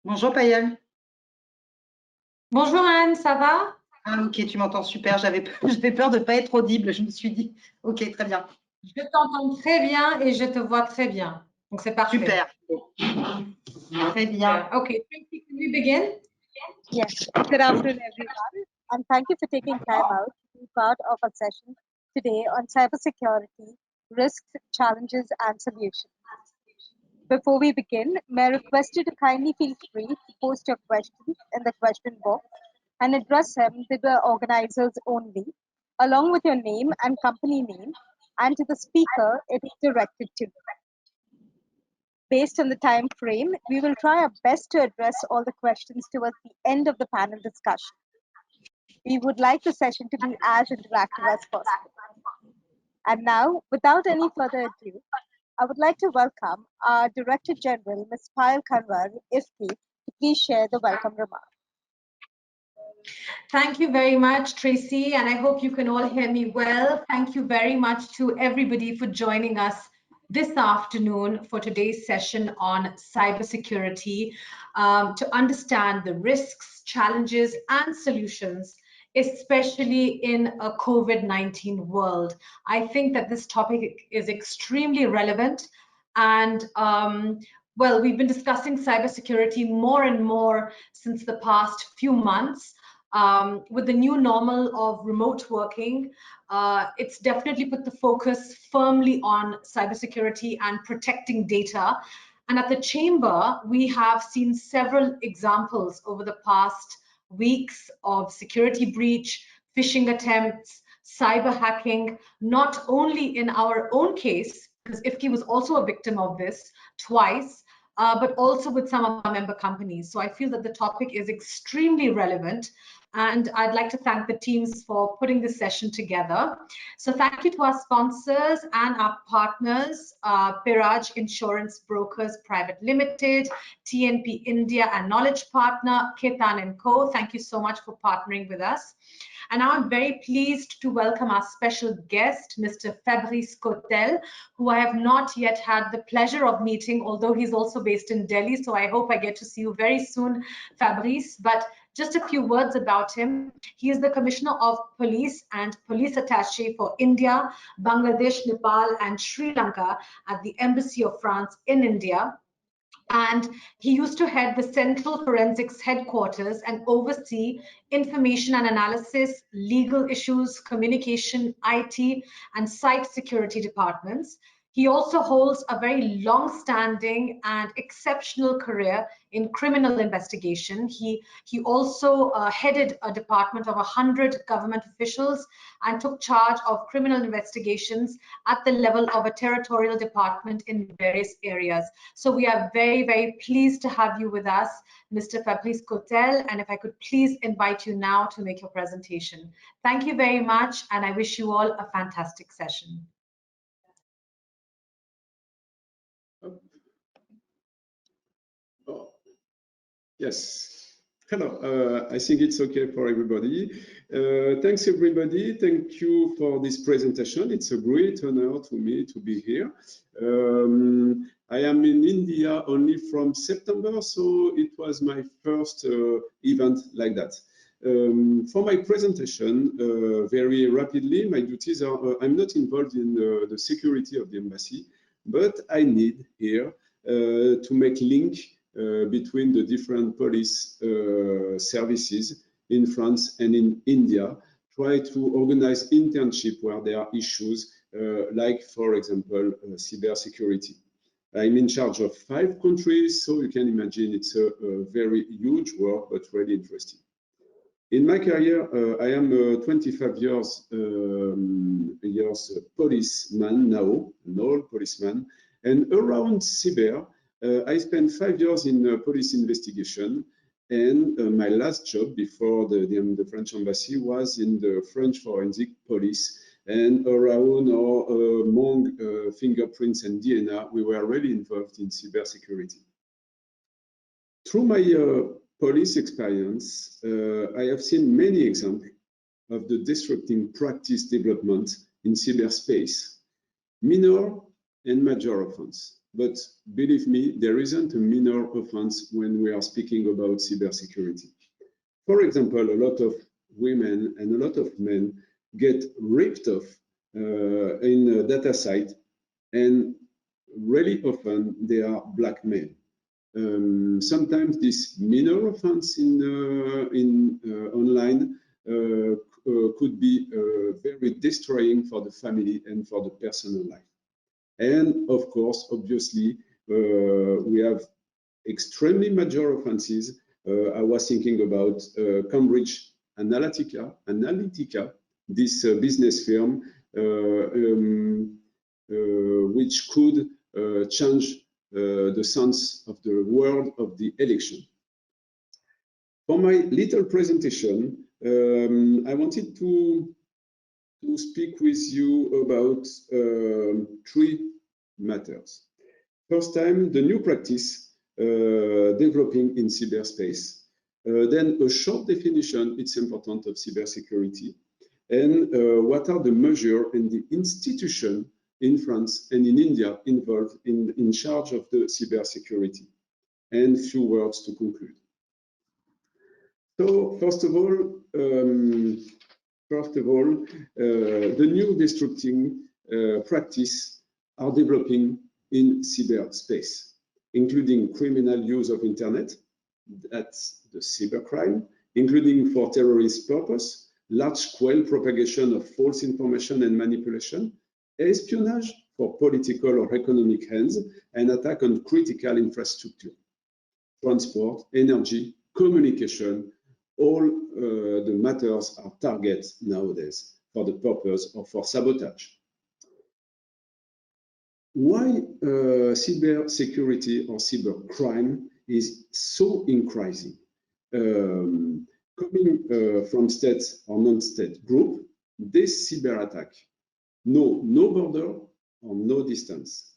Bonjour Payel. Bonjour Anne, ça va? Ah ok, tu m'entends super, j'avais peur de ne pas être audible, je me suis dit, ok, très bien. Je t'entends très bien et je te vois très bien. Donc c'est parfait. Super. Très bien. Okay, Tracy, can we begin? Yes. Good afternoon, everyone, and thank you for taking time out to be part of our session today on cybersecurity, risks, challenges, and solutions. Before we begin, may I request you to kindly feel free to post your questions in the question box and address them to the organizers only, along with your name and company name, and to the speaker it is directed to. Based on the time frame, we will try our best to address all the questions towards the end of the panel discussion. We would like the session to be as interactive as possible. And now, without any further ado, I would like to welcome our Director General, Ms. Payal Kanwar, IFCCI, to please share the welcome remarks. Thank you very much, Tracy, and I hope you can all hear me well. Thank you very much to everybody for joining us this afternoon for today's session on cybersecurity to understand the risks, challenges, and solutions, especially in a COVID-19 world. I think that this topic is extremely relevant, and well, we've been discussing cybersecurity more and more since the past few months. With the new normal of remote working, it's definitely put the focus firmly on cybersecurity and protecting data. And at the Chamber, we have seen several examples over the past weeks of security breach, phishing attempts, cyber hacking, not only in our own case, because IFCCI was also a victim of this twice, but also with some of our member companies. So I feel that the topic is extremely relevant, and I'd like to thank the teams for putting this session together. So thank you to our sponsors and our partners, Piraj Insurance Brokers Private Limited, TNP India and Knowledge Partner, Ketan & Co. Thank you so much for partnering with us. And now I'm very pleased to welcome our special guest, Mr. Fabrice Cotel, who I have not yet had the pleasure of meeting, although he's also based in Delhi. So I hope I get to see you very soon, Fabrice. But just a few words about him. He is the Commissioner of Police and Police Attaché for India, Bangladesh, Nepal, and Sri Lanka at the Embassy of France in India. And he used to head the Central Forensics Headquarters and oversee information and analysis, legal issues, communication, IT, and site security departments. He also holds a very long-standing and exceptional career in criminal investigation. He also headed a department of 100 government officials and took charge of criminal investigations at the level of a territorial department in various areas. So we are very, very pleased to have you with us, Mr. Fabrice Cotel, and if I could please invite you now to make your presentation. Thank you very much, and I wish you all a fantastic session. Yes. Hello. I think it's okay for everybody. Thanks, everybody. Thank you for this presentation. It's a great honor to me to be here. I am in India only from September, so it was my first event like that. For my presentation, very rapidly, my duties are, I'm not involved in the security of the embassy, but I need here to make link between the different police services in France and in India, try to organize internship where there are issues like, for example, cybersecurity. I'm in charge of 5 countries, so you can imagine it's a very huge work, but really interesting. In my career, I am a 25 years policeman now, an old policeman, and around cyber, I spent 5 years in police investigation, and my last job before the French embassy was in the French forensic police. And around or among fingerprints and DNA, we were really involved in cybersecurity. Through my police experience, I have seen many examples of the disrupting practice development in cyberspace, minor and major offense. but believe me, there isn't a minor offense when we are speaking about cybersecurity. For example, a lot of women and a lot of men get ripped off in a data site, and really often they are blackmailed. Sometimes this minor offense in online could be very destroying for the family and for the personal life. And of course, obviously, we have extremely major offenses. I was thinking about Cambridge Analytica, this business firm, which could change the sense of the world of the election. For my little presentation, I wanted to speak with you about three matters. First time, the new practice developing in cyberspace. Then a short definition, it's important, of cybersecurity. And what are the measures and the institution in France and in India involved in charge of the cybersecurity? And few words to conclude. So first of all, the new destructing practice are developing in cyberspace, including criminal use of internet, that's the cybercrime, including for terrorist purpose, large-scale propagation of false information and manipulation, espionage for political or economic ends, and attack on critical infrastructure, transport, energy, communication. All the matters are targets nowadays for the purpose of for sabotage. Why cybersecurity or cybercrime is so increasing? Coming from state or non-state group, this cyber attack know no border or no distance,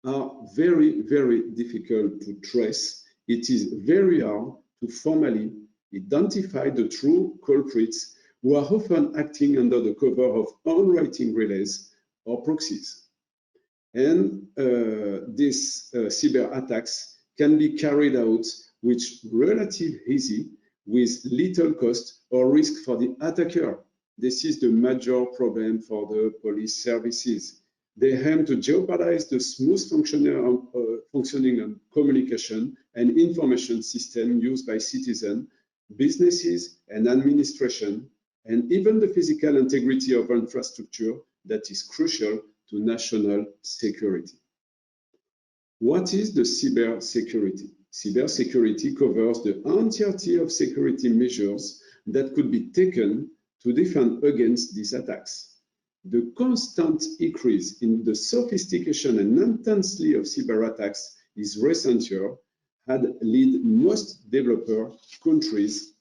are very, very difficult to trace. It is very hard to formally identify the true culprits who are often acting under the cover of on-writing relays or proxies. And these cyber attacks can be carried out with relatively easy, with little cost or risk for the attacker. This is the major problem for the police services. They aim to jeopardize the smooth functioning and communication and information system used by citizens, businesses, and administration, and even the physical integrity of infrastructure that is crucial to national security. What is the cybersecurity? Cybersecurity covers the entirety of security measures that could be taken to defend against these attacks. The constant increase in the sophistication and intensity of cyber attacks in recent years had led most developer countries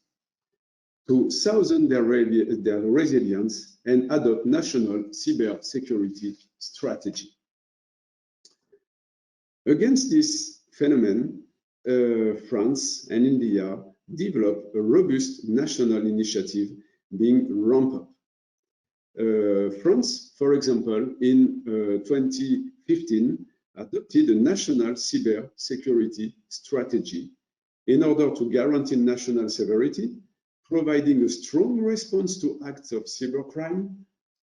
to strengthen their resilience and adopt national cybersecurity strategy. Against this phenomenon, France and India developed a robust national initiative being ramped up. France, for example, in 2015, adopted a national cybersecurity strategy in order to guarantee national sovereignty, providing a strong response to acts of cybercrime,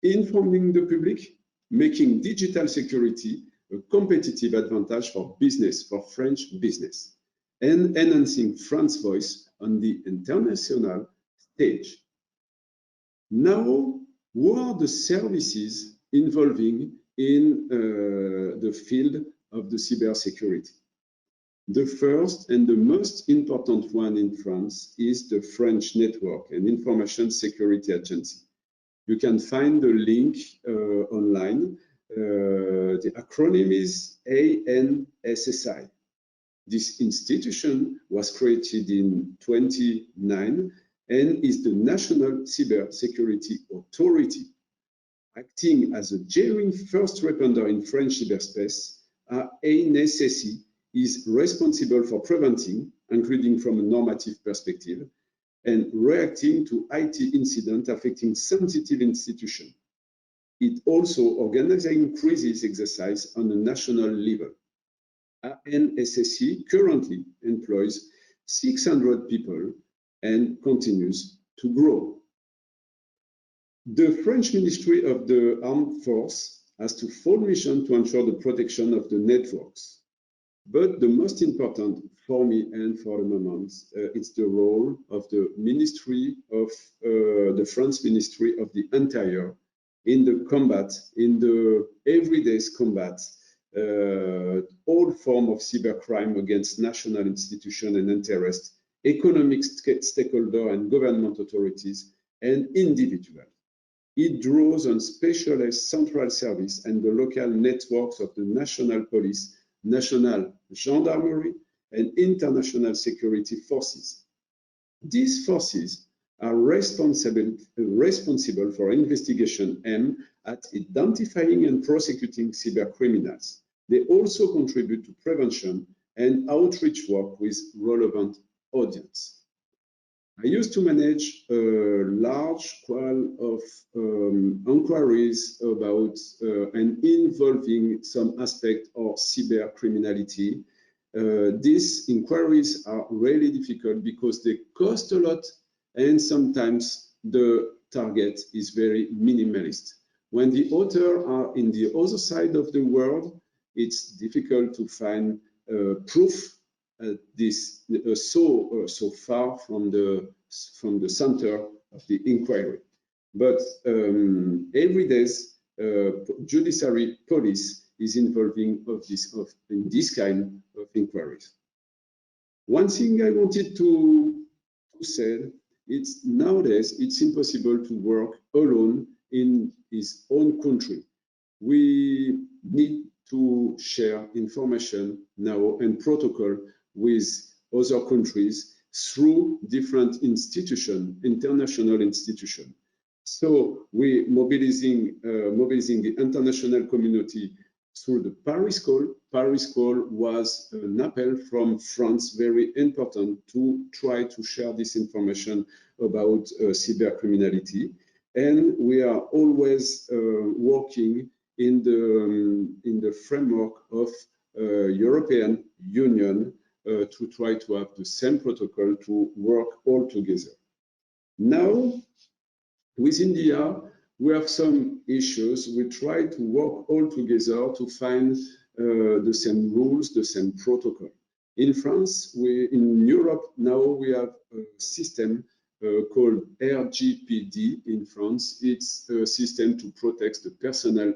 informing the public, making digital security a competitive advantage for business, for French business, and enhancing France's voice on the international stage. Now, what are the services involving in the field of the cybersecurity? The first and the most important one in France is the French Network and Information Security Agency. You can find the link online. The acronym is IFCCI. This institution was created in 2009 and is the National Cybersecurity Authority. Acting as a genuine first responder in French cyberspace, IFCCI is responsible for preventing, including from a normative perspective, and reacting to IT incidents affecting sensitive institutions. It also organizes crisis exercise on a national level. ANSSI currently employs 600 people and continues to grow. The French Ministry of the Armed Force has to full mission to ensure the protection of the networks. But the most important for me and for the moment, it's the role of the Ministry of the French Ministry of the Interior in the combat, in the everyday combat, all form of cybercrime against national institutions and interests, economic stakeholders and government authorities, and individuals. It draws on specialized central service and the local networks of the national police, national gendarmerie, and international security forces. These forces are responsible for investigation aimed at identifying and prosecuting cybercriminals. They also contribute to prevention and outreach work with relevant audience. I used to manage a large quantity of inquiries about and involving some aspect of cybercriminality. These inquiries are really difficult because they cost a lot and sometimes the target is very minimalist. When the authors are in the other side of the world, it's difficult to find proof this so far from the center of the inquiry. But every day, judiciary police is involving in this kind of inquiries. One thing I wanted to say, it's nowadays it's impossible to work alone in his own country. We need to share information now and protocol with other countries through different institutions, international institutions. So we mobilizing the international community through the Paris Call. Paris Call was an appeal from France, very important to try to share this information about cybercriminality. And we are always working in the framework of European Union to try to have the same protocol to work all together. Now, with India, we have some issues. We try to work all together to find the same rules, the same protocol. In France, in Europe, now we have a system called RGPD in France. It's a system to protect the personal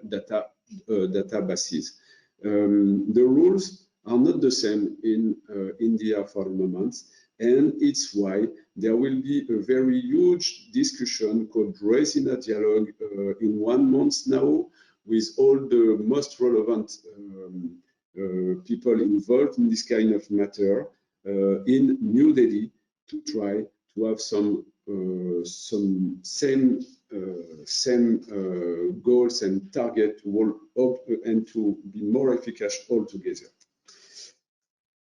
databases. The rules are not the same in India for the moment, and it's why there will be a very huge discussion called Raising a Dialogue in 1 month now with all the most relevant people involved in this kind of matter in New Delhi to try to have some same goals and target to work up and to be more efficacious all together.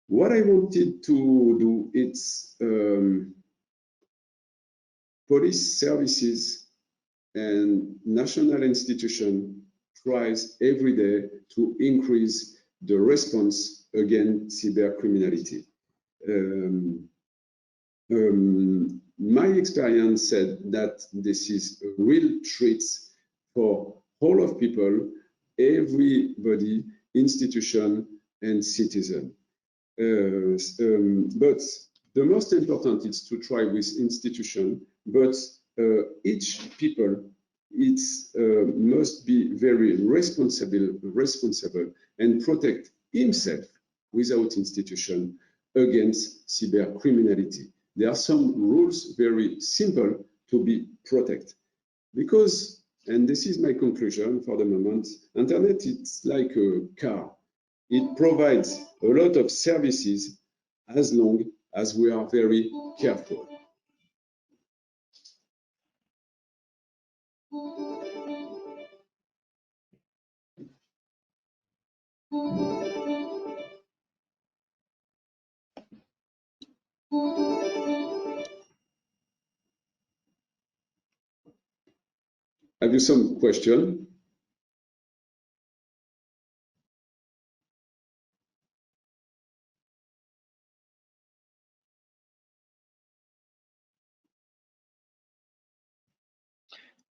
What I wanted to do is police services and national institution tries every day to increase the response against cybercriminality. My experience said that this is a real threat for all of people, everybody, institution, and citizen. But the most important is to try with institution, but each people must be very responsible and protect himself without institution against cybercriminality. There are some rules very simple to be protected because, and this is my conclusion for the moment, internet is like a car. It provides a lot of services as long as we are very careful. Have you some question?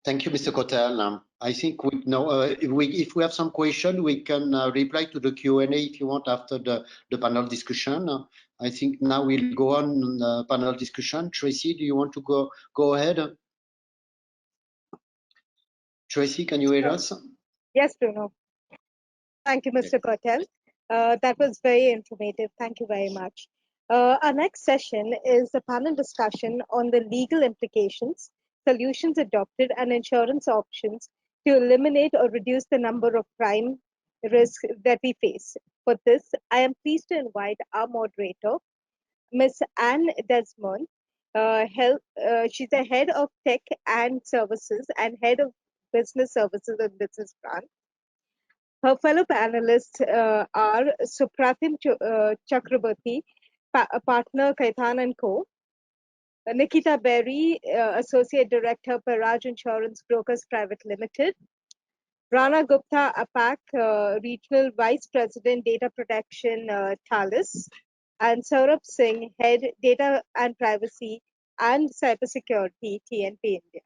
Thank you, Mr. Kotel. I think we know if we have some question, we can reply to the Q&A if you want after the panel discussion. I think now we'll go on the panel discussion. Tracy, do you want to go ahead? Tracy, can you hear us? Yes, Bruno. Thank you, Mr. Kotel. That was very informative. Thank you very much. Our next session is a panel discussion on the legal implications, solutions adopted, and insurance options to eliminate or reduce the number of crime risks that we face. For this, I am pleased to invite our moderator, Ms. Anne Desmond. She's the head of tech and services and head of business services and business branch. Her fellow panelists are Supratim Chakraborty, partner Kaitan & Co. Nikita Berry, Associate Director, Paraj Insurance Brokers Private Limited. Rana Gupta Apak, Regional Vice President, Data Protection, Thales. And Saurabh Singh, Head, Data and Privacy and Cybersecurity, TNP India.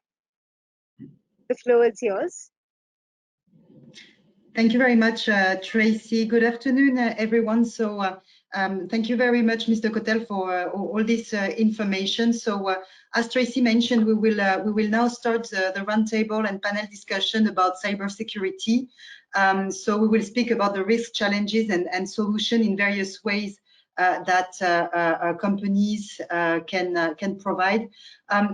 The floor is yours. Thank you very much, Tracy. Good afternoon, everyone. So thank you very much, Mr. Kotel, for all this information. So as Tracy mentioned, we will now start the roundtable and panel discussion about cybersecurity. So we will speak about the risk, challenges, and solution in various ways that companies can provide.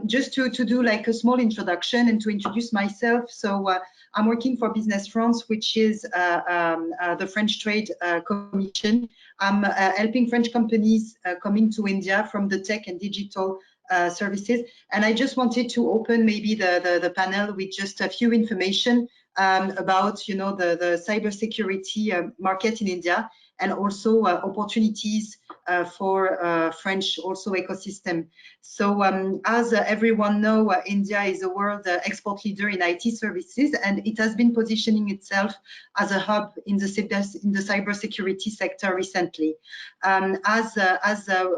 Just to do like a small introduction and to introduce myself. So I'm working for Business France, which is the French Trade Commission. I'm helping French companies coming to India from the tech and digital services. And I just wanted to open maybe the panel with just a few information about the cybersecurity market in India, and also opportunities for French also ecosystem. So as everyone know, India is a world export leader in IT services, and it has been positioning itself as a hub in the cybersecurity sector recently. As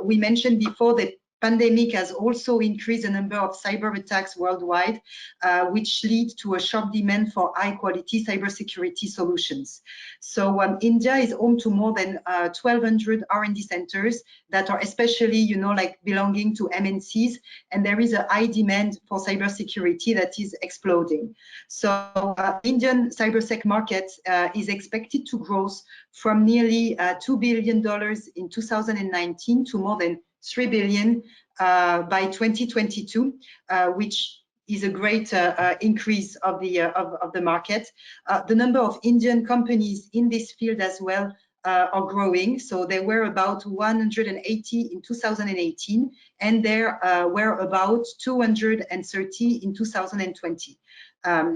we mentioned before, the pandemic has also increased the number of cyber attacks worldwide, which lead to a sharp demand for high-quality cybersecurity solutions. So India is home to more than 1,200 R&D centers that are especially, like belonging to MNCs, and there is a high demand for cybersecurity that is exploding. So Indian cybersec market is expected to grow from nearly $2 billion in 2019 to more than $3 billion by 2022, which is a great increase of the market. The number of Indian companies in this field as well are growing. So there were about 180 in 2018, and there were about 230 in 2020.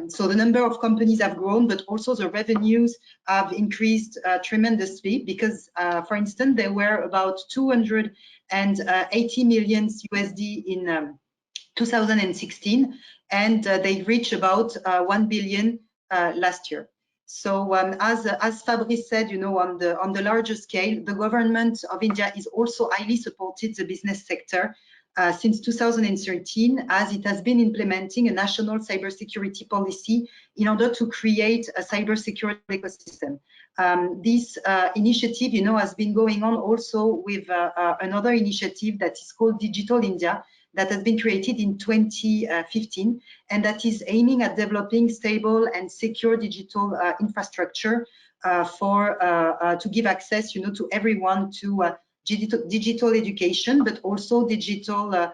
So the number of companies have grown, but also the revenues have increased tremendously because, for instance, there were about 280 million USD in 2016, and they reached about 1 billion last year. So as Fabrice said, on the larger scale, the government of India is also highly supported the business sector since 2013, as it has been implementing a national cybersecurity policy in order to create a cybersecurity ecosystem. This initiative, has been going on also with another initiative that is called Digital India, that has been created in 2015, and that is aiming at developing stable and secure digital infrastructure to give access, to everyone to digital education, but also digital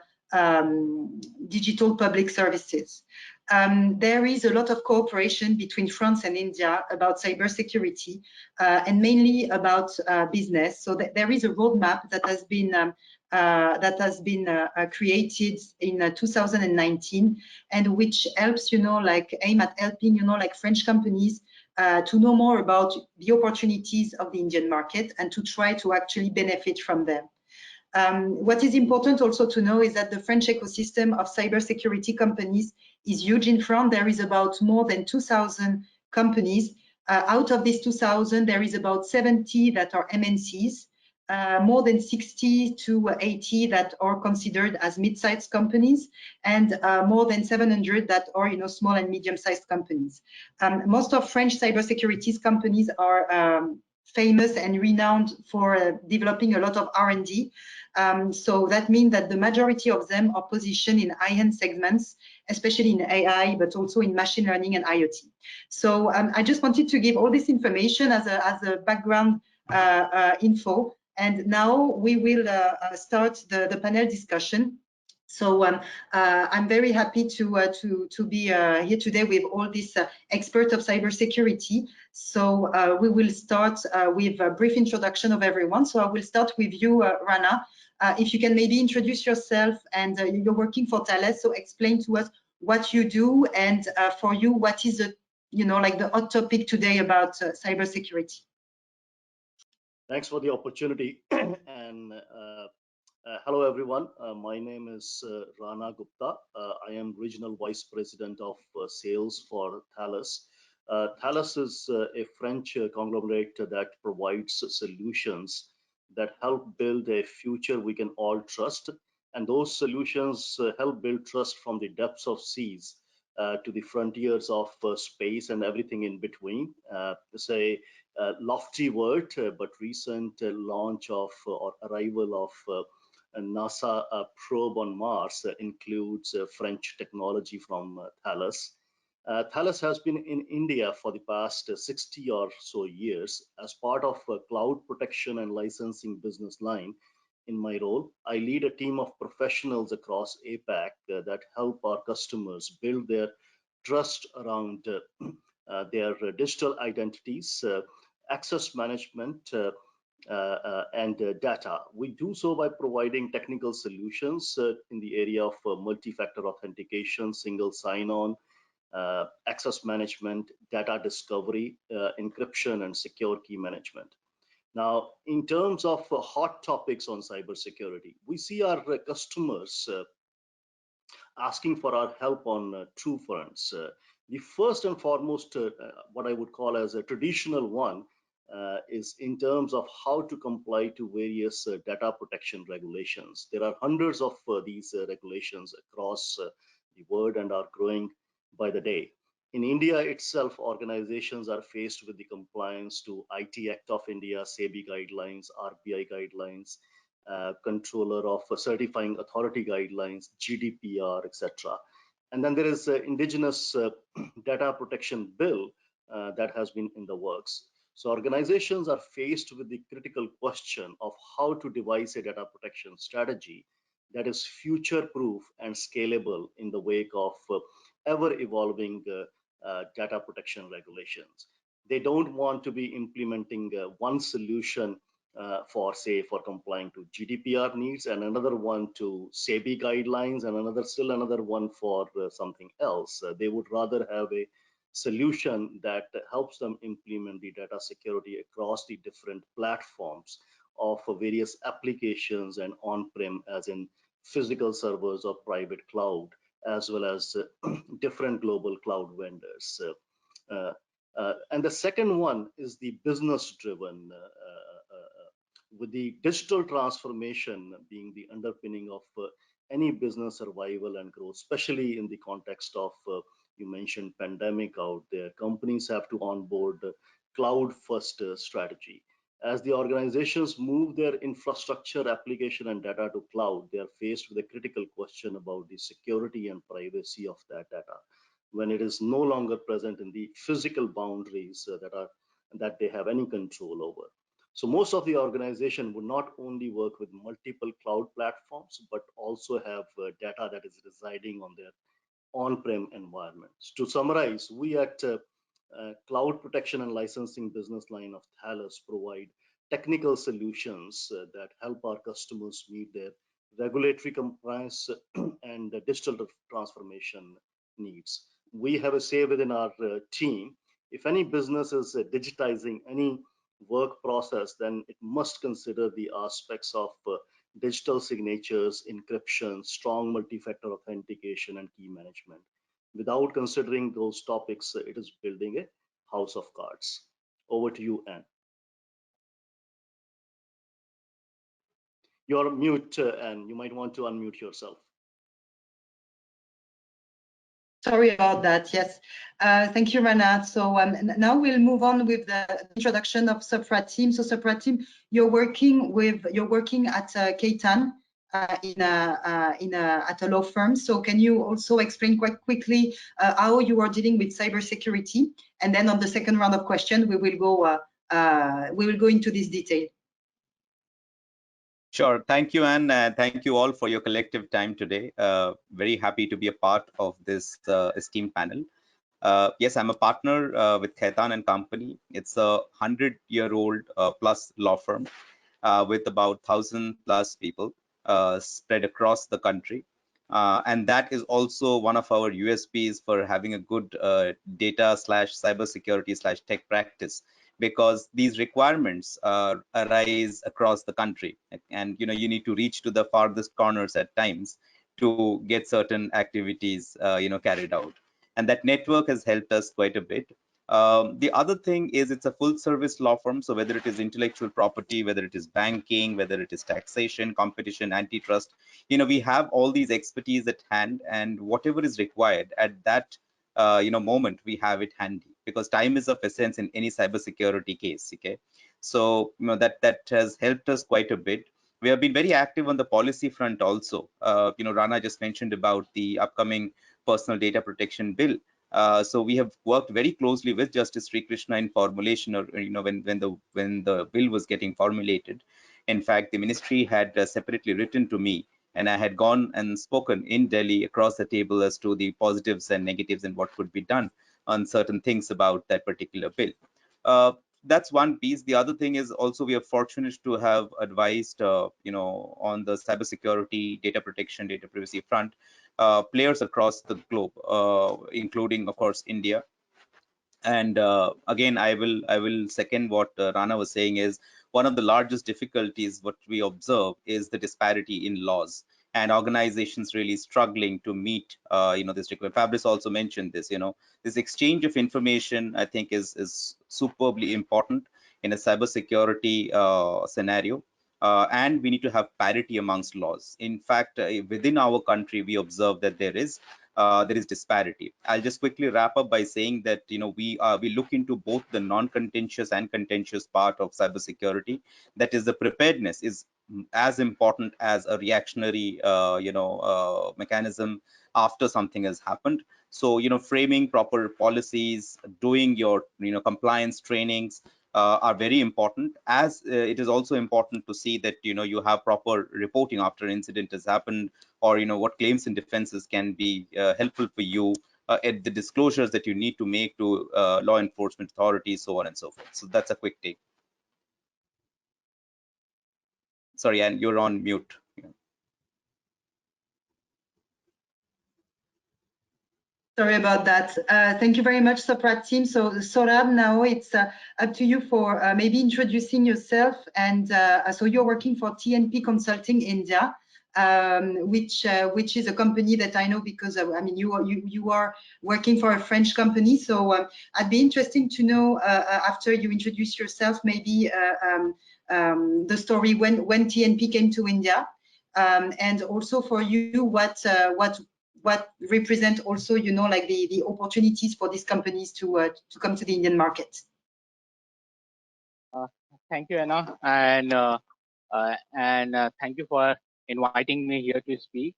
public services. There is a lot of cooperation between France and India about cybersecurity, and mainly about business. So there is a roadmap that has been created in 2019, and which helps, aim at helping, French companies to know more about the opportunities of the Indian market and to try to actually benefit from them. What is important also to know is that the French ecosystem of cybersecurity companies is huge in France. There is about more than 2,000 companies. Out of these 2,000, there is about 70 that are MNCs. more than 60 to 80 that are considered as mid-sized companies, and more than 700 that are, small and medium-sized companies. Most of French cybersecurity companies are famous and renowned for developing a lot of R&D. So that means that the majority of them are positioned in high-end segments, especially in AI, but also in machine learning and IoT. So I just wanted to give all this information as a background info. And now we will start the panel discussion. So I'm very happy to be here today with all these experts of cybersecurity. So we will start with a brief introduction of everyone. So I will start with you, Rana. If you can maybe introduce yourself, and you're working for Thales, so explain to us what you do, and for you, what is like the hot topic today about cybersecurity. Thanks for the opportunity. And hello, everyone. My name is Rana Gupta. I am Regional Vice President of Sales for Thales. Thales is a French conglomerate that provides solutions that help build a future we can all trust. And those solutions help build trust from the depths of seas to the frontiers of space and everything in between. It's a lofty word, but recent launch of or arrival of a NASA probe on Mars includes French technology from Thales. Thales has been in India for the past 60 or so years as part of a cloud protection and licensing business line. In my role, I lead a team of professionals across APAC that help our customers build their trust around their digital identities, access management, and data. We do so by providing technical solutions in the area of multi-factor authentication, single sign-on, access management, data discovery, encryption, and secure key management. Now, in terms of hot topics on cybersecurity, we see our customers asking for our help on two fronts. The first and foremost, what I would call as a traditional one, is in terms of how to comply to various data protection regulations. There are hundreds of these regulations across the world and are growing by the day. In India itself, organizations are faced with the compliance to IT Act of India, SEBI guidelines, RBI guidelines, Controller of Certifying Authority guidelines, GDPR, etc. And then there is indigenous data protection bill that has been in the works. So organizations are faced with the critical question of how to devise a data protection strategy that is future-proof and scalable in the wake of ever-evolving data protection regulations. They don't want to be implementing one solution for complying to GDPR needs, and another one to SEBI guidelines, and still another one for something else. They would rather have a solution that helps them implement the data security across the different platforms of various applications and on-prem, as in physical servers or private cloud, as well as different global cloud vendors. And the second one is the business-driven, with the digital transformation being the underpinning of any business survival and growth, especially in the context of, you mentioned pandemic out there. Companies have to onboard cloud-first strategy. As the organizations move their infrastructure, application, and data to cloud, they are faced with a critical question about the security and privacy of that data when it is no longer present in the physical boundaries that they have any control over. So most of the organization would not only work with multiple cloud platforms, but also have data that is residing on their on-prem environments. To summarize, we at Cloud Protection and Licensing business line of Thales provide technical solutions that help our customers meet their regulatory compliance and digital transformation needs. We have a say within our team. If any business is digitizing any work process, then it must consider the aspects of digital signatures, encryption, strong multi-factor authentication, and key management. Without considering those topics, it is building a house of cards. Over to you, Anne. You're mute, and you might want to unmute yourself. Sorry about that. Yes, thank you, Rana. So now we'll move on with the introduction of Sofra team. So Sofra team, you're working at Keitan at a law firm. So can you also explain quite quickly how you are dealing with cybersecurity? And then on the second round of questions, we will go into this detail. Sure. Thank you, Anne. Thank you all for your collective time today. Very happy to be a part of this esteemed panel. Yes, I'm a partner with Khaitan and Company. It's a 100-year-old plus law firm with about 1,000+ people spread across the country. And that is also one of our USPs for having a good data/cybersecurity/tech practice, because these requirements arise across the country, and you need to reach to the farthest corners at times to get certain activities carried out, and that network has helped us quite a bit. The other thing is it's a full service law firm, so whether it is intellectual property, whether it is banking, whether it is taxation, competition, antitrust, we have all these expertise at hand, and whatever is required at that moment, we have it handy, because time is of essence in any cybersecurity case. Okay, so that has helped us quite a bit. We have been very active on the policy front also. Rana just mentioned about the upcoming personal data protection bill. So we have worked very closely with Justice Sri Krishna in formulation, or when the bill was getting formulated. In fact, the ministry had separately written to me, and I had gone and spoken in Delhi across the table as to the positives and negatives and what could be done on certain things about that particular bill. That's one piece. The other thing is also we are fortunate to have advised, on the cybersecurity, data protection, data privacy front, players across the globe, including, of course, India. And again, I will second what Rana was saying. Is one of the largest difficulties what we observe is the disparity in laws, and organizations really struggling to meet this requirement. Fabrice also mentioned this. This exchange of information, I think, is superbly important in a cybersecurity scenario. And we need to have parity amongst laws. In fact, within our country, we observe that there is disparity. I'll just quickly wrap up by saying that we look into both the non-contentious and contentious part of cybersecurity. That is, the preparedness is as important as a reactionary mechanism after something has happened. So framing proper policies, doing your compliance trainings are very important, as it is also important to see that you have proper reporting after an incident has happened, or what claims and defenses can be helpful for you at the disclosures that you need to make to law enforcement authorities, so on and so forth. So that's a quick take. Sorry, and you're on mute. Sorry about that. Thank you very much, Sopra team. So Saurabh, now it's up to you for maybe introducing yourself. And so you're working for TNP Consulting India, which is a company that I know because you are working for a French company. So I'd be interesting to know after you introduce yourself, maybe the story when TNP came to India, and also for you what represent also like the opportunities for these companies to come to the Indian market. Thank you, Anna, and thank you for inviting me here to speak.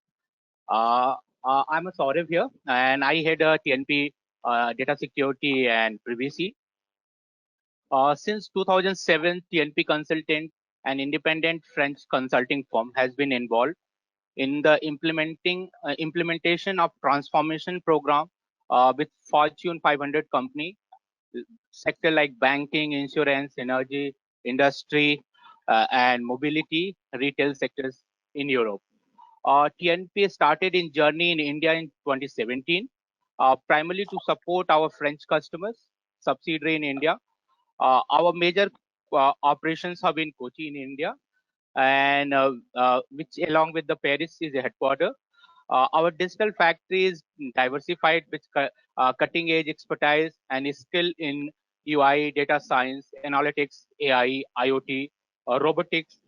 I'm a Saurav here, and I head TNP Data Security and Privacy. Since 2007, TNP Consultant, an independent French consulting firm, has been involved in the implementation of transformation program with Fortune 500 company, sector like banking, insurance, energy, industry, and mobility, retail sectors in Europe. TNP started in journey in India in 2017, primarily to support our French customers, subsidiary in India. Our major operations have been Kochi in India, and which along with the Paris is a headquarter. Our digital factory is diversified with cutting edge expertise and is skill in UI, data science, analytics, AI, IoT, robotics,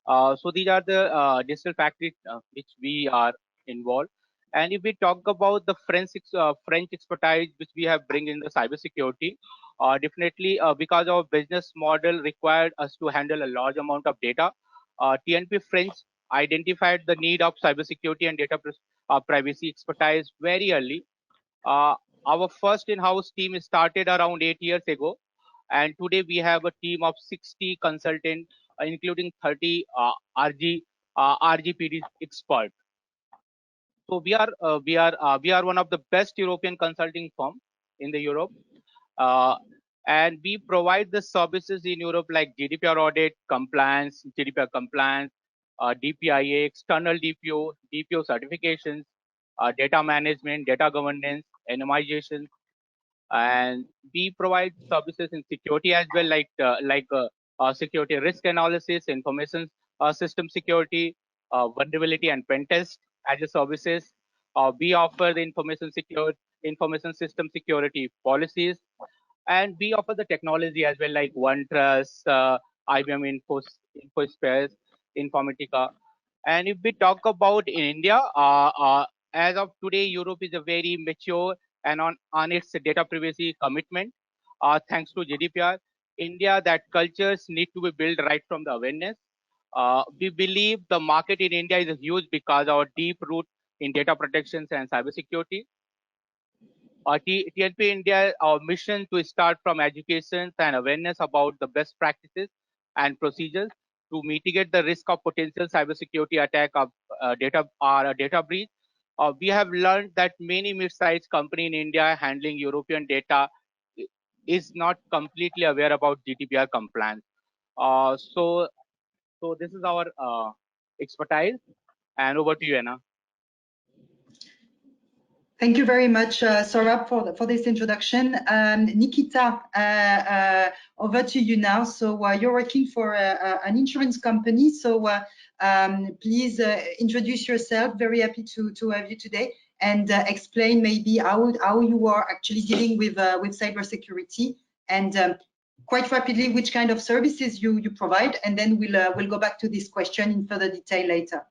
So these are the digital factories which we are involved. And if we talk about the French expertise which we have bring in the cybersecurity, definitely because our business model required us to handle a large amount of data, TNP French identified the need of cybersecurity and data privacy expertise very early. Our first in-house team started around 8 years ago, and today we have a team of 60 consultants, including 30 RGPD experts. So we are one of the best European consulting firm in the Europe, and we provide the services in Europe like GDPR audit, compliance, GDPR compliance, DPIA, external DPO certifications, data management, data governance, anonymization, and we provide services in security as well, like security risk analysis, information system security, vulnerability and pen test as a services. We offer the information system security policies, and we offer the technology as well, like OneTrust, IBM InfoSpace, Informatica. And if we talk about in India, as of today, Europe is a very mature and on its data privacy commitment, thanks to GDPR. India, that cultures need to be built right from the awareness. We believe the market in India is huge because our deep root in data protections and cybersecurity. TNP India, our mission to start from education and awareness about the best practices and procedures to mitigate the risk of potential cybersecurity attack of data breach. We have learned that many mid-sized company in India handling European data is not completely aware about GDPR compliance. So this is our expertise, and over to you, Anna. Thank you very much, Saurabh, for this introduction. Nikita, over to you now. So you're working for an insurance company. So please introduce yourself. Very happy to have you today, and explain maybe how you are actually dealing with cybersecurity, and quite rapidly which kind of services you provide, and then we'll go back to this question in further detail later.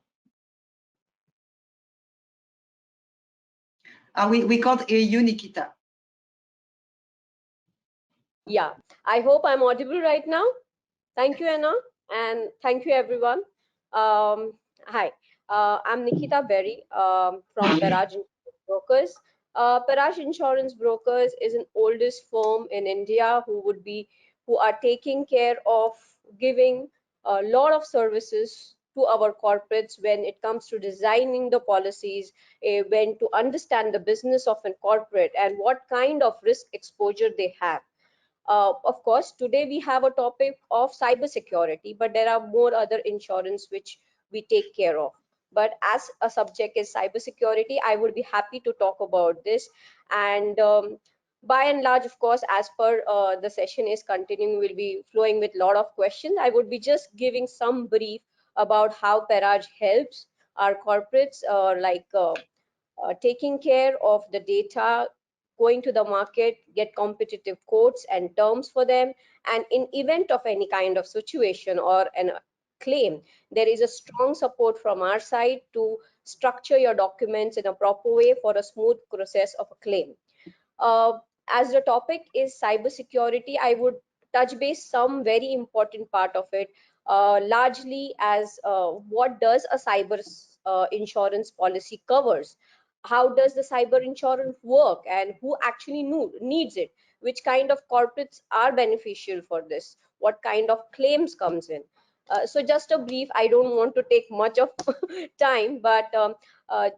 We can't hear you, Nikita. Yeah, I hope I'm audible right now. Thank you, Anna, and thank you, everyone. Hi, I'm Nikita Berry from Paraj Insurance Brokers. Paraj Insurance Brokers is an oldest firm in India who are taking care of giving a lot of services to our corporates when it comes to designing the policies, when to understand the business of a corporate and what kind of risk exposure they have. Of course, today we have a topic of cybersecurity, but there are more other insurance which we take care of. But as a subject is cybersecurity, I would be happy to talk about this. And by and large, of course, as per the session is continuing, we'll be flowing with a lot of questions. I would be just giving some brief about how Paraj helps our corporates, taking care of the data, going to the market, get competitive quotes and terms for them, and in event of any kind of situation or an claim, there is a strong support from our side to structure your documents in a proper way for a smooth process of a claim. As the topic is cybersecurity, I would touch base some very important part of it, largely as what does a cyber insurance policy covers, how does the cyber insurance work, and who actually needs it, which kind of corporates are beneficial for this, what kind of claims comes in. So just a brief, I don't want to take much of time, but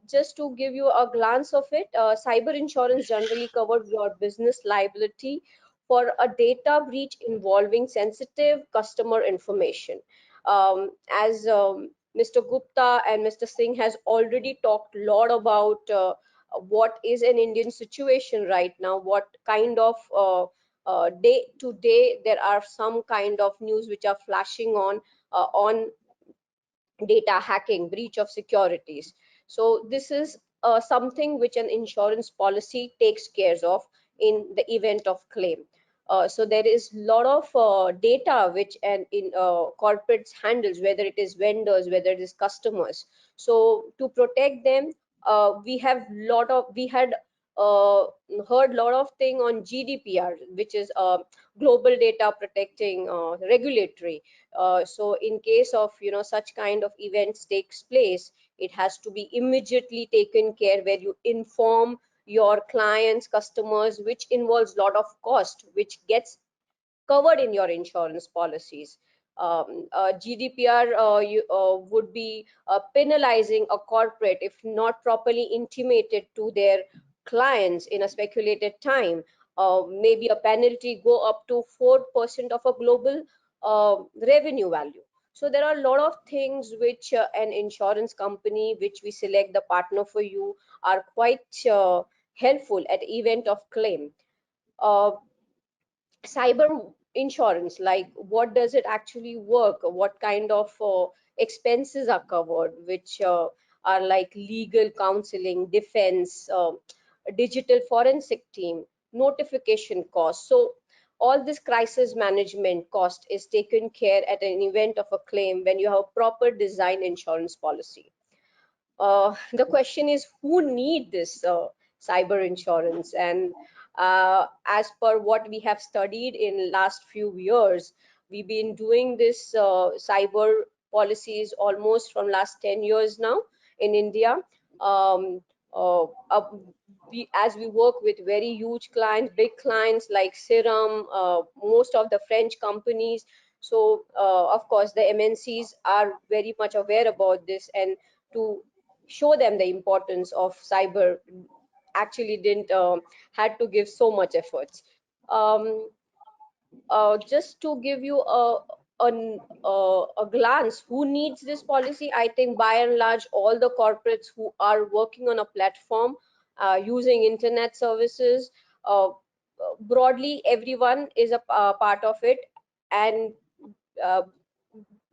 just to give you a glance of it, cyber insurance generally covers your business liability for a data breach involving sensitive customer information. As Mr. Gupta and Mr. Singh has already talked a lot about what is an Indian situation right now, what kind of day to day there are some kind of news which are flashing on data hacking, breach of securities. So this is something which an insurance policy takes care of in the event of claim. So there is a lot of data which corporates handles, whether it is vendors, whether it is customers. So to protect them, we had heard a lot of thing on GDPR, which is global data protecting regulatory. So in case of such kind of events takes place, it has to be immediately taken care, where you inform your clients, customers, which involves a lot of cost, which gets covered in your insurance policies. GDPR would be penalizing a corporate if not properly intimated to their clients in a speculated time. Maybe a penalty go up to 4% of a global revenue value. So there are a lot of things which an insurance company, which we select the partner for you, are quite helpful at event of claim. Cyber insurance, like what does it actually work, what kind of expenses are covered, which are like legal counseling, defense, digital forensic team, notification costs. So all this crisis management cost is taken care at an event of a claim when you have a proper design insurance policy. The question is, who need this cyber insurance? And as per what we have studied in last few years, we've been doing this cyber policies almost from last 10 years now in India. As we work with very huge clients, big clients like Serum, most of the French companies. So of course the MNCs are very much aware about this, and to show them the importance of cyber actually didn't had to give so much efforts. Just to give you a glance, who needs this policy? I think by and large all the corporates who are working on a platform using internet services, broadly everyone is a part of it, and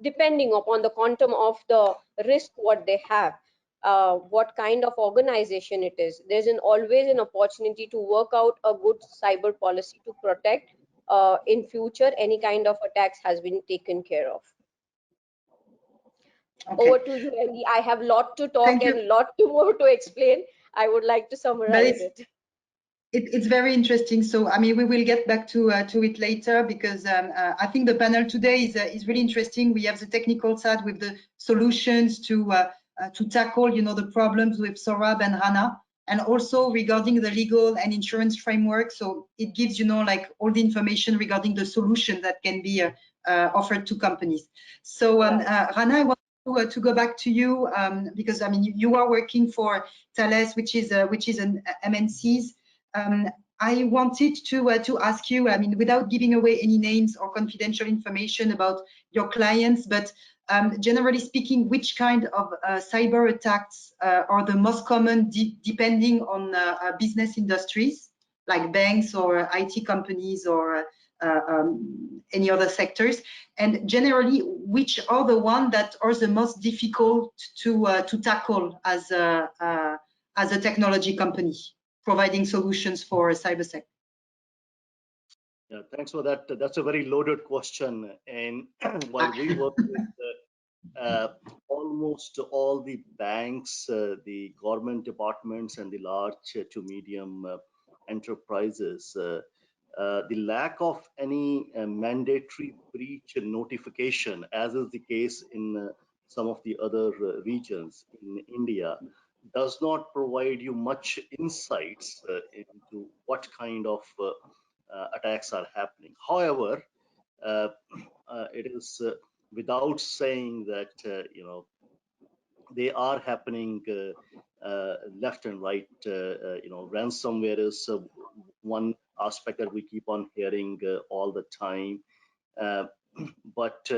depending upon the quantum of the risk what they have, what kind of organization it is, there's always an opportunity to work out a good cyber policy to protect in future any kind of attacks has been taken care of. Okay. Over to you, Andy. I have a lot to talk and lot more to explain. I would like to summarize it. It's very interesting. So, I mean, we will get back to it later, because I think the panel today is really interesting. We have the technical side with the solutions to tackle, the problems with Saurabh and Rana, and also regarding the legal and insurance framework. So it gives, like all the information regarding the solution that can be offered to companies. So, Rana, I want to go back to you, because I mean, you are working for Thales, which is an MNCs. I wanted to ask you, I mean, without giving away any names or confidential information about your clients, but generally speaking, which kind of cyber attacks are the most common, depending on business industries, like banks or IT companies or any other sectors? And generally, which are the ones that are the most difficult to tackle as a technology company providing solutions for cybersec? Yeah, thanks for that. That's a very loaded question. And while we work with almost all the banks, the government departments, and the large to medium enterprises, the lack of any mandatory breach notification, as is the case in some of the other regions in India, does not provide you much insights into what kind of attacks are happening. However, it is without saying that they are happening left and right. Ransomware is one aspect that we keep on hearing all the time. But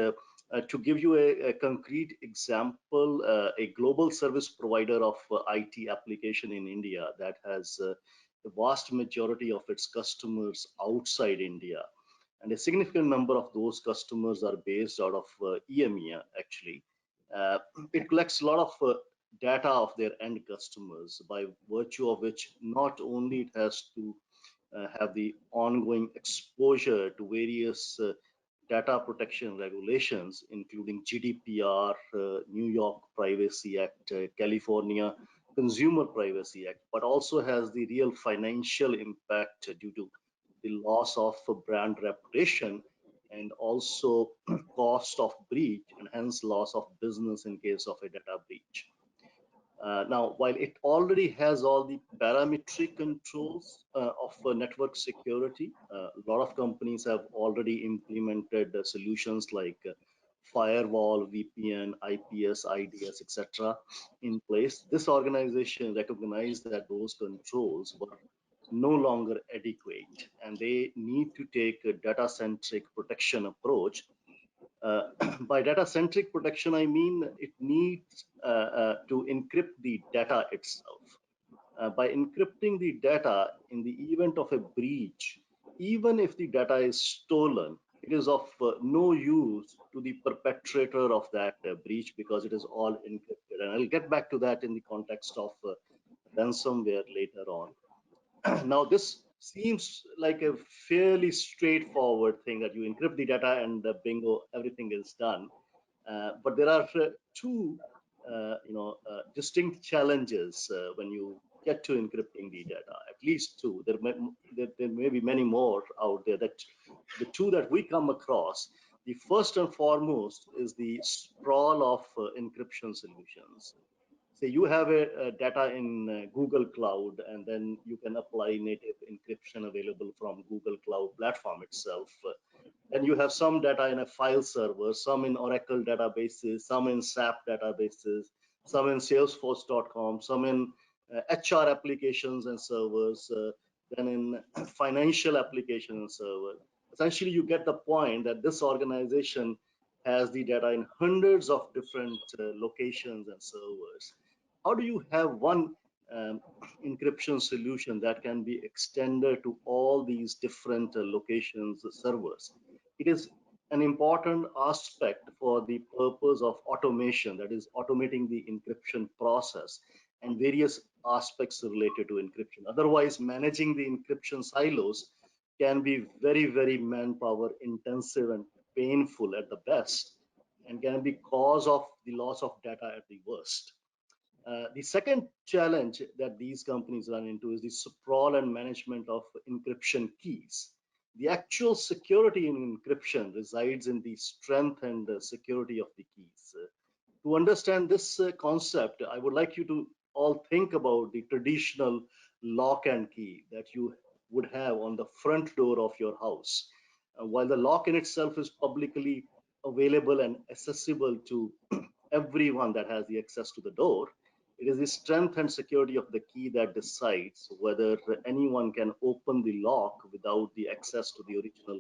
to give you a concrete example, a global service provider of IT application in India that has the vast majority of its customers outside India, and a significant number of those customers are based out of EMEA actually. It collects a lot of data of their end customers, by virtue of which not only it has to have the ongoing exposure to various data protection regulations, including GDPR, New York Privacy Act, California Consumer Privacy Act, but also has the real financial impact due to the loss of brand reputation and also cost of breach and hence loss of business in case of a data breach. Now, while it already has all the parametric controls of network security, a lot of companies have already implemented solutions like firewall, VPN, IPS, IDS, etc. in place. This organization recognized that those controls were no longer adequate, and they need to take a data-centric protection approach. By data-centric protection, I mean it needs to encrypt the data itself. By encrypting the data in the event of a breach, even if the data is stolen, it is of no use to the perpetrator of that breach because it is all encrypted. And I'll get back to that in the context of ransomware later on. Now, this seems like a fairly straightforward thing that you encrypt the data and bingo, everything is done. But there are two, distinct challenges when you get to encrypting the data. At least two. There may be many more out there. That the two that we come across. The first and foremost is the sprawl of encryption solutions. Say you have a data in Google Cloud, and then you can apply native encryption available from Google Cloud platform itself. And you have some data in a file server, some in Oracle databases, some in SAP databases, some in Salesforce.com, some in HR applications and servers, then in financial applications and servers. Essentially, you get the point that this organization has the data in hundreds of different locations and servers. How do you have one encryption solution that can be extended to all these different locations, servers? It is an important aspect for the purpose of automation, that is automating the encryption process and various aspects related to encryption. Otherwise, managing the encryption silos can be very, very manpower intensive and painful at the best, and can be cause of the loss of data at the worst. The second challenge that these companies run into is the sprawl and management of encryption keys. The actual security in encryption resides in the strength and security of the keys. To understand this concept, I would like you to all think about the traditional lock and key that you would have on the front door of your house. While the lock in itself is publicly available and accessible to everyone that has the access to the door, it is the strength and security of the key that decides whether anyone can open the lock without the access to the original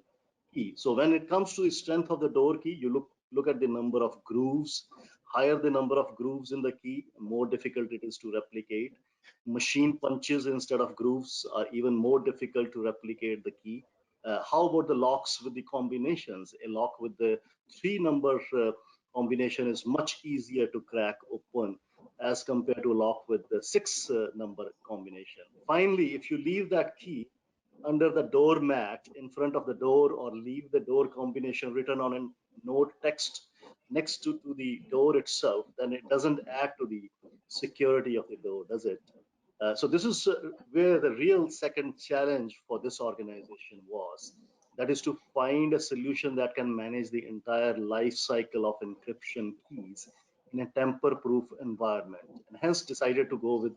key. So when it comes to the strength of the door key, you look at the number of grooves. Higher the number of grooves in the key, more difficult it is to replicate. Machine punches instead of grooves are even more difficult to replicate the key. How about the locks with the combinations? A lock with the 3-number combination is much easier to crack open as compared to a lock with the 6-number combination. Finally, if you leave that key under the doormat in front of the door, or leave the door combination written on a note text next to the door itself, then it doesn't add to the security of the door, does it? So this is where the real second challenge for this organization was. That is to find a solution that can manage the entire life cycle of encryption keys in a tamper-proof environment, and hence decided to go with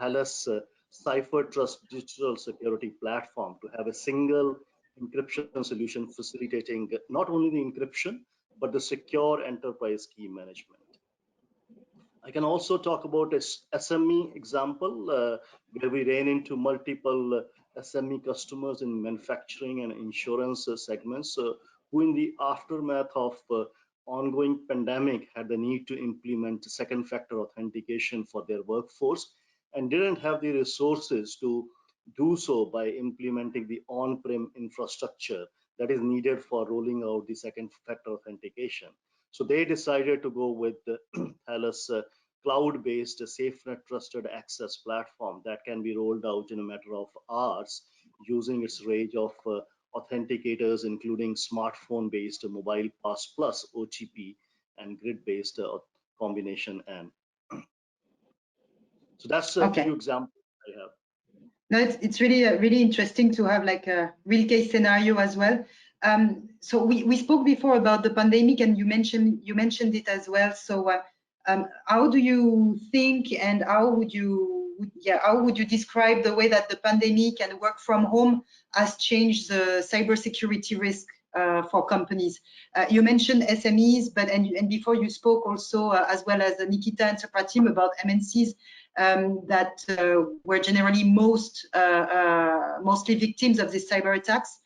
Thales Cipher Trust digital security platform to have a single encryption solution facilitating not only the encryption, but the secure enterprise key management. I can also talk about a SME example where we ran into multiple SME customers in manufacturing and insurance segments who in the aftermath of ongoing pandemic had the need to implement second factor authentication for their workforce and didn't have the resources to do so by implementing the on-prem infrastructure that is needed for rolling out the second factor authentication. So they decided to go with the Thales cloud-based SafeNet trusted access platform that can be rolled out in a matter of hours using its range of authenticators, including smartphone-based mobile pass plus OTP and grid-based combination N. So that's a few examples I have. No, it's really really interesting to have like a real case scenario as well. So we spoke before about the pandemic, and you mentioned it as well. So how do you think, and how would you describe the way that the pandemic and work from home has changed the cybersecurity risk for companies? You mentioned SMEs, but and before you spoke also as well as Nikita and Sofra team about MNCs that were generally mostly victims of these cyber attacks.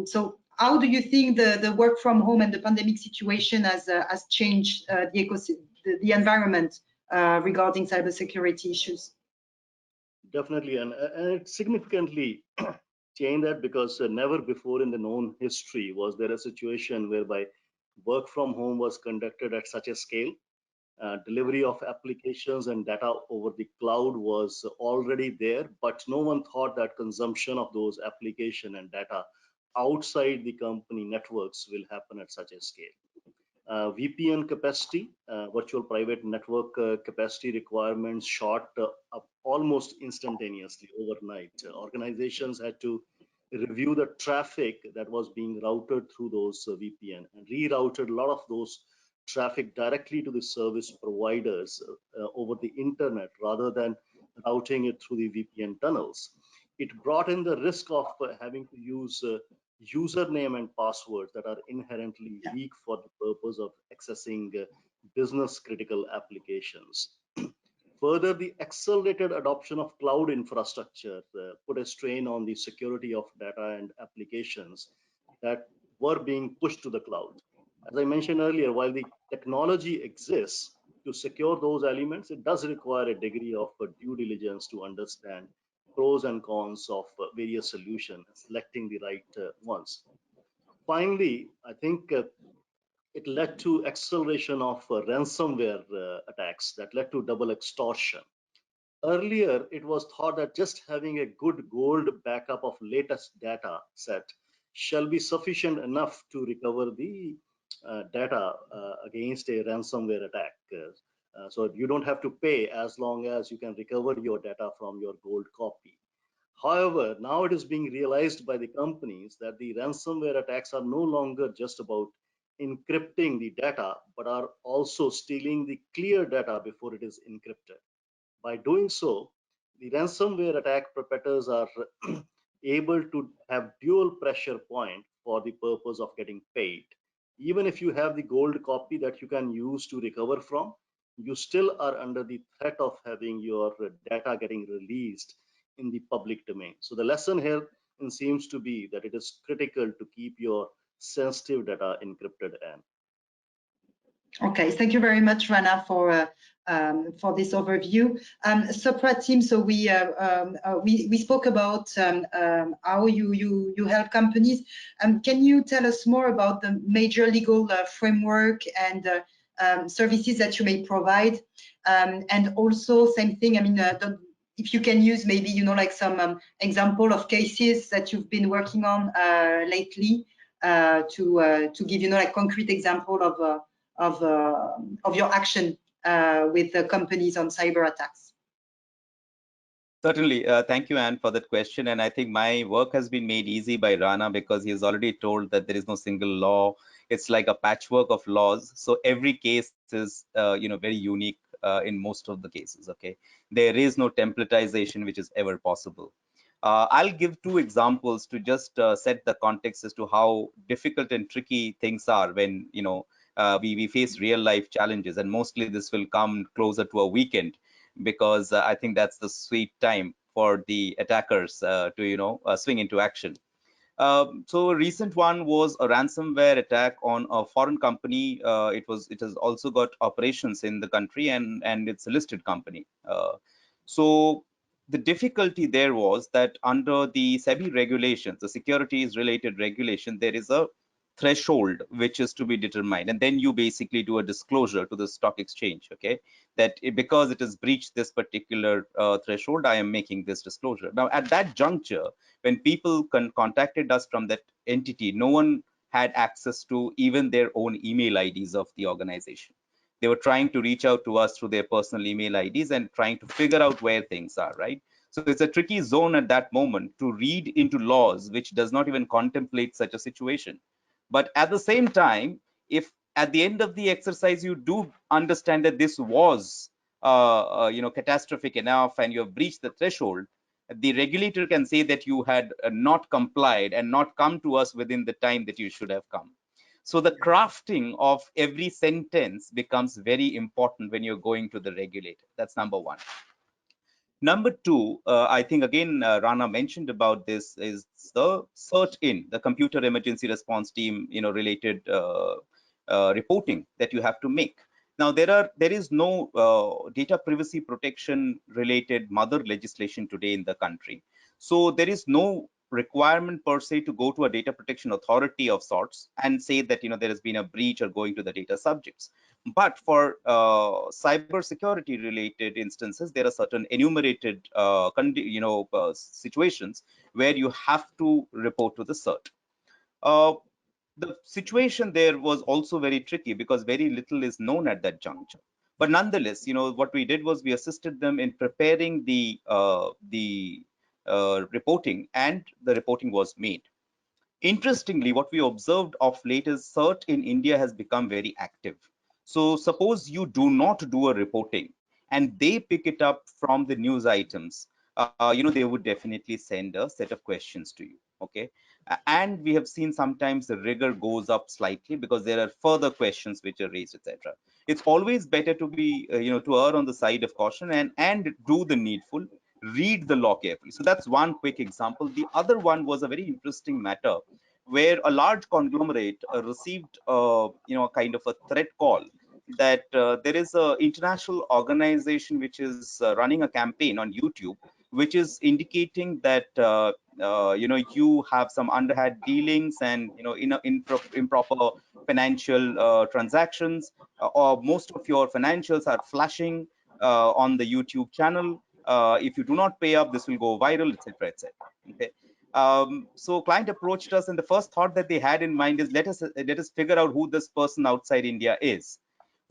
So how do you think the work from home and the pandemic situation has changed the environment regarding cybersecurity issues? Definitely, and it significantly changed that, because never before in the known history was there a situation whereby work from home was conducted at such a scale. Delivery of applications and data over the cloud was already there, but no one thought that consumption of those application and data outside the company networks will happen at such a scale. VPN capacity, virtual private network capacity requirements shot up almost instantaneously overnight. Organizations had to review the traffic that was being routed through those VPN and rerouted a lot of those traffic directly to the service providers over the internet rather than routing it through the VPN tunnels. It brought in the risk of having to use username and passwords that are inherently weak for the purpose of accessing business critical applications. Further, the accelerated adoption of cloud infrastructure put a strain on the security of data and applications that were being pushed to the cloud. As I mentioned earlier, while the technology exists to secure those elements, it does require a degree of due diligence to understand pros and cons of various solutions, selecting the right ones. Finally, I think it led to acceleration of ransomware attacks that led to double extortion. Earlier, it was thought that just having a good gold backup of latest data set shall be sufficient enough to recover the data against a ransomware attack. So you don't have to pay as long as you can recover your data from your gold copy. However, now it is being realized by the companies that the ransomware attacks are no longer just about encrypting the data, but are also stealing the clear data before it is encrypted. By doing so, the ransomware attack perpetrators are able to have dual pressure point for the purpose of getting paid. Even if you have the gold copy that you can use to recover from, you still are under the threat of having your data getting released in the public domain. So the lesson here seems to be that it is critical to keep your sensitive data encrypted. Okay, thank you very much, Rana, for this overview. Sofra team, so we spoke about how you help companies. Can you tell us more about the major legal framework and services that you may provide? And also, same thing. I mean, if you can use maybe like some example of cases that you've been working on lately to give like concrete example of your action with the companies on cyber attacks. Certainly. Thank you, Anne, for that question. And I think my work has been made easy by Rana because he has already told that there is no single law. It's like a patchwork of laws. So every case is, very unique in most of the cases. Okay, there is no templatization which is ever possible. I'll give two examples to just set the context as to how difficult and tricky things are when we face real life challenges, and mostly this will come closer to a weekend because I think that's the sweet time for the attackers to swing into action. So a recent one was a ransomware attack on a foreign company. It has also got operations in the country, and it's a listed company. So the difficulty there was that under the SEBI regulations, the securities related regulation, there is a threshold which is to be determined, and then you basically do a disclosure to the stock exchange, okay, that because it has breached this particular threshold, I am making this disclosure. Now at that juncture, when people contacted us from that entity, no one had access to even their own email IDs of the organization. They were trying to reach out to us through their personal email IDs and trying to figure out where things are, right? So it's a tricky zone at that moment to read into laws which does not even contemplate such a situation. But at the same time, if at the end of the exercise you do understand that this was catastrophic enough and you have breached the threshold, the regulator can say that you had not complied and not come to us within the time that you should have come. So the crafting of every sentence becomes very important when you're going to the regulator. That's number one. Number two, I think again, Rana mentioned about this, is the CERT-in, the Computer Emergency Response Team, related reporting that you have to make. Now, there is no data privacy protection related mother legislation today in the country. So there is no requirement per se to go to a data protection authority of sorts and say that there has been a breach or going to the data subjects. But for cyber security related instances, there are certain enumerated situations where you have to report to the CERT. The situation there was also very tricky because very little is known at that juncture. But nonetheless, what we did was we assisted them in preparing the reporting, and the reporting was made. Interestingly, what we observed of late is CERT in India has become very active. So suppose you do not do a reporting and they pick it up from the news items, they would definitely send a set of questions to you, okay? And we have seen sometimes the rigor goes up slightly because there are further questions which are raised, etc. It's always better to be, to err on the side of caution and do the needful, read the law carefully. So that's one quick example. The other one was a very interesting matter where a large conglomerate received, a kind of a threat call that there is an international organization which is running a campaign on YouTube, which is indicating that you have some underhand dealings and improper financial transactions, or most of your financials are flashing on the YouTube channel. If you do not pay up, this will go viral, etc., etc. Okay. So client approached us, and the first thought that they had in mind is let us figure out who this person outside India is.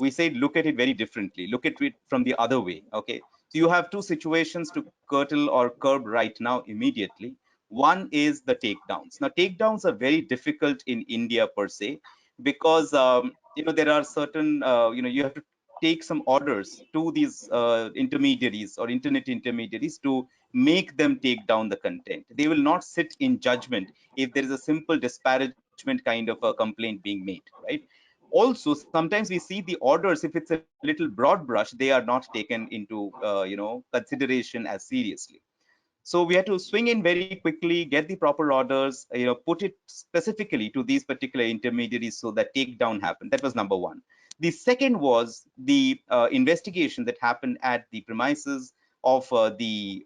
We said look at it very differently. Look at it from the other way. Okay. So you have two situations to curtail or curb right now immediately. One is the takedowns. Now takedowns are very difficult in India per se because there are certain you have to take some orders to these intermediaries or internet intermediaries to make them take down the content. They will not sit in judgment if there is a simple disparagement kind of a complaint being made, right? Also, sometimes we see the orders, if it's a little broad brush, they are not taken into consideration as seriously. So we had to swing in very quickly, get the proper orders, put it specifically to these particular intermediaries so that takedown happened. That was number one. The second was the investigation that happened at the premises of the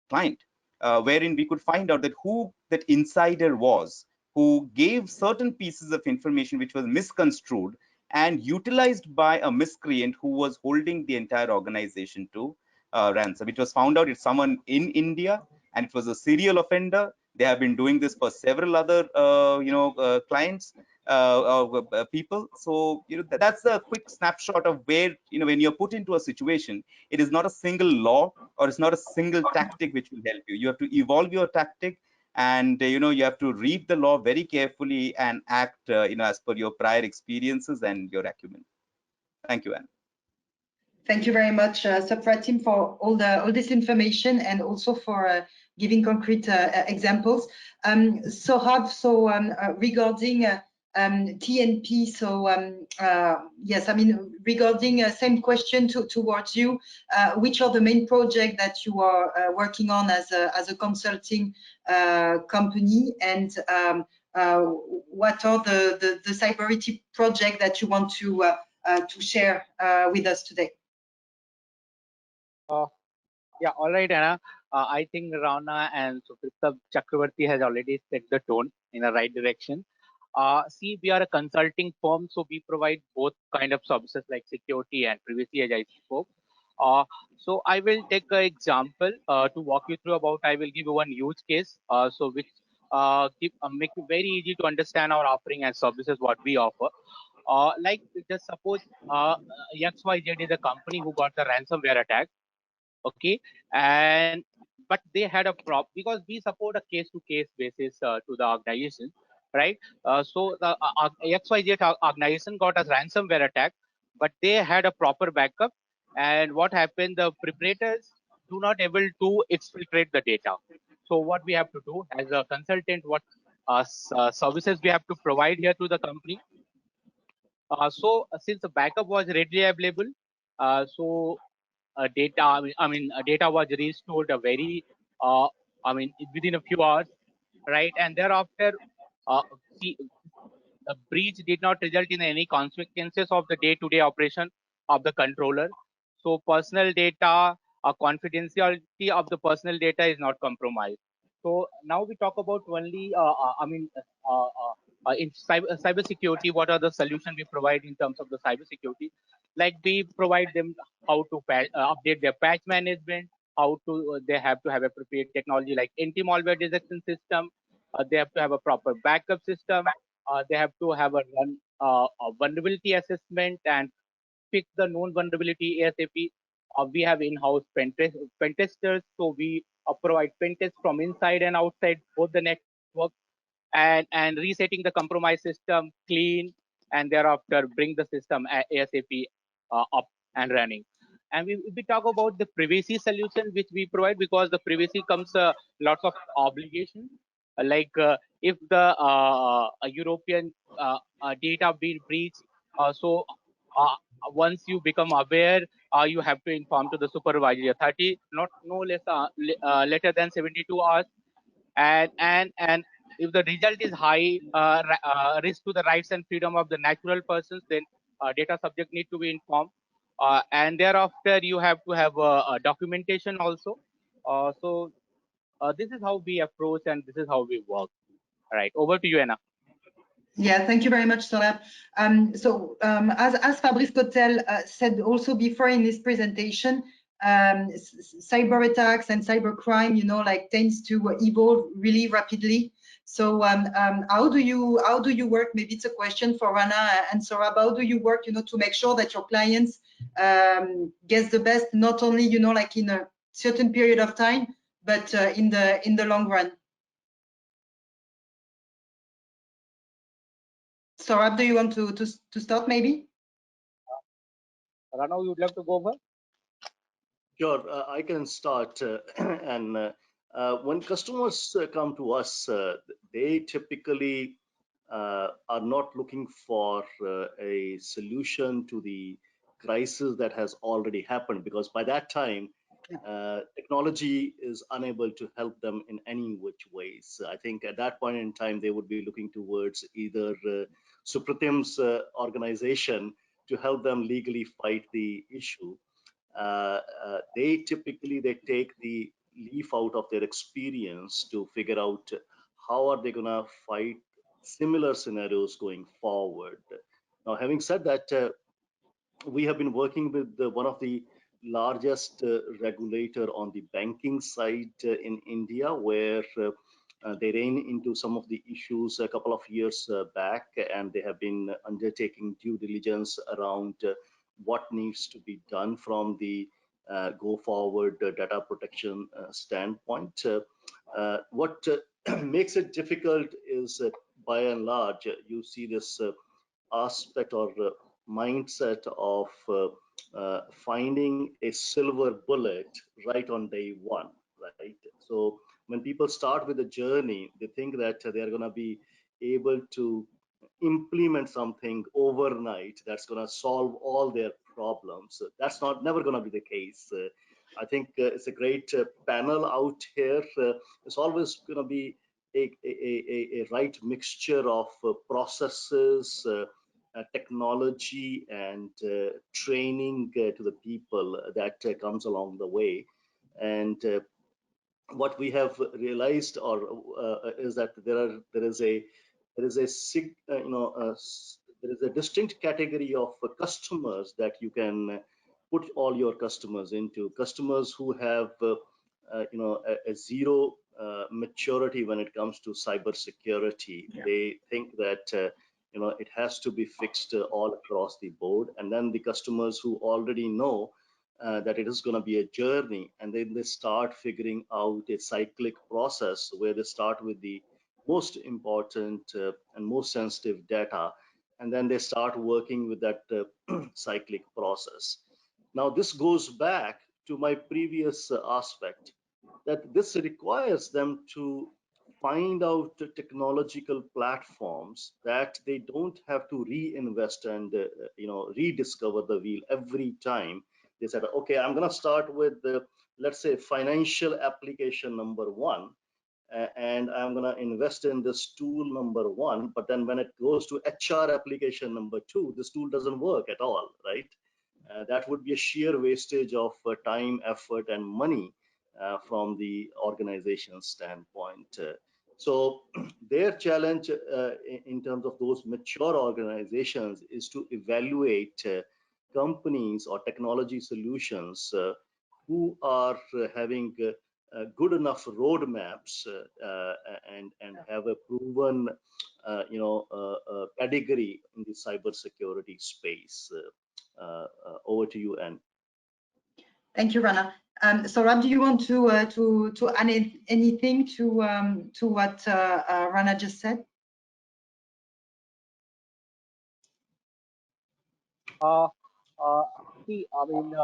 client, wherein we could find out that who that insider was, who gave certain pieces of information which was misconstrued and utilized by a miscreant who was holding the entire organization to ransom. It was found out it's someone in India, and it was a serial offender. They have been doing this for several other clients, people. So that's a quick snapshot of where when you're put into a situation, it is not a single law or it's not a single tactic which will help you. You have to evolve your tactic, and you have to read the law very carefully and act as per your prior experiences and your acumen. Thank you, Anne. Thank you very much, Sofra team, for all this information and also for giving concrete examples. Sohab, regarding TNP, yes, I mean, regarding same question towards you, which are the main projects that you are working on as a consulting company, and what are the cybersecurity projects that you want to share with us today? Yeah, all right, Anna. I think Rana and Sukrita Chakravarti has already set the tone in the right direction. See, we are a consulting firm, so we provide both kind of services like security and privacy, as I spoke. So I will take an example to walk you through about. I will give you one use case, so which make it very easy to understand our offering and services what we offer. Like just suppose XYZ is a company who got the ransomware attack, okay, and but they had a prop because we support a case-to-case basis to the organization, right? So the XYZ organization got a ransomware attack, but they had a proper backup. And what happened? The preparators do not able to exfiltrate the data. So what we have to do as a consultant, what services we have to provide here to the company. Since the backup was readily available, data, data was restored a very, within a few hours, right? And thereafter, uh, see, the breach did not result in any consequences of the day-to-day operation of the controller. So personal data, confidentiality of the personal data is not compromised. So now we talk about only, in cyber security, what are the solutions we provide in terms of the cyber security? Like we provide them how to update their patch management, how to they have to have appropriate technology like anti-malware detection system. They have to have a proper backup system. They have to have a vulnerability assessment and fix the known vulnerability ASAP. We have in-house pen testers, so we provide pen tests from inside and outside both the network, and resetting the compromised system clean, and thereafter bring the system ASAP up and running. And we talk about the privacy solution which we provide, because the privacy comes lots of obligations. Like if the European data being breached, so uh, once you become aware, you have to inform to the supervisory authority, not no less later than 72 hours. And if the result is high risk to the rights and freedom of the natural persons, then data subject need to be informed. And thereafter, you have to have a documentation also. This is how we approach and this is how we work. All right, over to you, Anna. Yeah, thank you very much, Saurabh. As Fabrice Cotel said also before in this presentation, cyber attacks and cyber crime, tends to evolve really rapidly. So how do you work? Maybe it's a question for Rana and Saurabh. How do you work, to make sure that your clients get the best, not only, like in a certain period of time, but in the long run? Saurabh, do you want to start maybe? Rana, you would like to go over? Sure, I can start. And when customers come to us, they typically are not looking for a solution to the crisis that has already happened, because by that time, technology is unable to help them in any which ways. I think at that point in time, they would be looking towards either Supratim's organization to help them legally fight the issue. They typically take the leaf out of their experience to figure out how are they going to fight similar scenarios going forward. Now, having said that, we have been working with one of the largest regulator on the banking side in India, where they ran into some of the issues a couple of years back, and they have been undertaking due diligence around what needs to be done from the go forward data protection standpoint. What makes it difficult is that by and large, you see this aspect or mindset of finding a silver bullet right on day one, right? So when people start with a journey, they think that they're going to be able to implement something overnight that's going to solve all their problems. That's never going to be the case. I think it's a great panel out here. It's always going to be a right mixture of processes, technology, and training to the people that comes along the way. And what we have realized is that there is a there is a there is a distinct category of customers that you can put all your customers into. Customers who have a zero maturity when it comes to cybersecurity. Yeah. They think that it has to be fixed all across the board, and then the customers who already know that it is going to be a journey, and then they start figuring out a cyclic process where they start with the most important and most sensitive data, and then they start working with that cyclic process. Now, this goes back to my previous aspect, that this requires them to find out the technological platforms that they don't have to reinvest and rediscover the wheel every time. They said, okay, I'm going to start with let's say financial application number 1, and I'm going to invest in this tool number 1, but then when it goes to HR application number 2, this tool doesn't work at all, right? That would be a sheer wastage of time, effort, and money from the organization standpoint. So their challenge in terms of those mature organizations is to evaluate companies or technology solutions who are having good enough roadmaps and have a proven pedigree in the cybersecurity space. Over to you, Anne. Thank you, Rana. So, Ram, do you want to add anything to what Rana just said? See, I mean,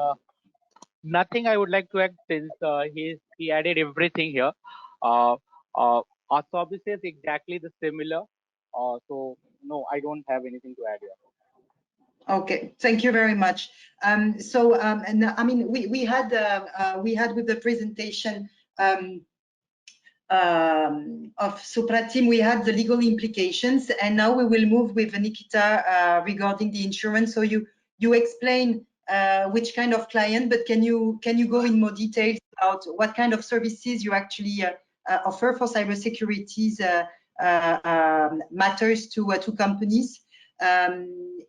nothing I would like to add since he added everything here. Our services exactly the similar. So no, I don't have anything to add here. Okay, thank you very much. And I mean, we had with the presentation of Sofra team, we had the legal implications, and now we will move with Nikita regarding the insurance. So you explain which kind of client, but can you go in more details about what kind of services you actually offer for cybersecurity matters to companies?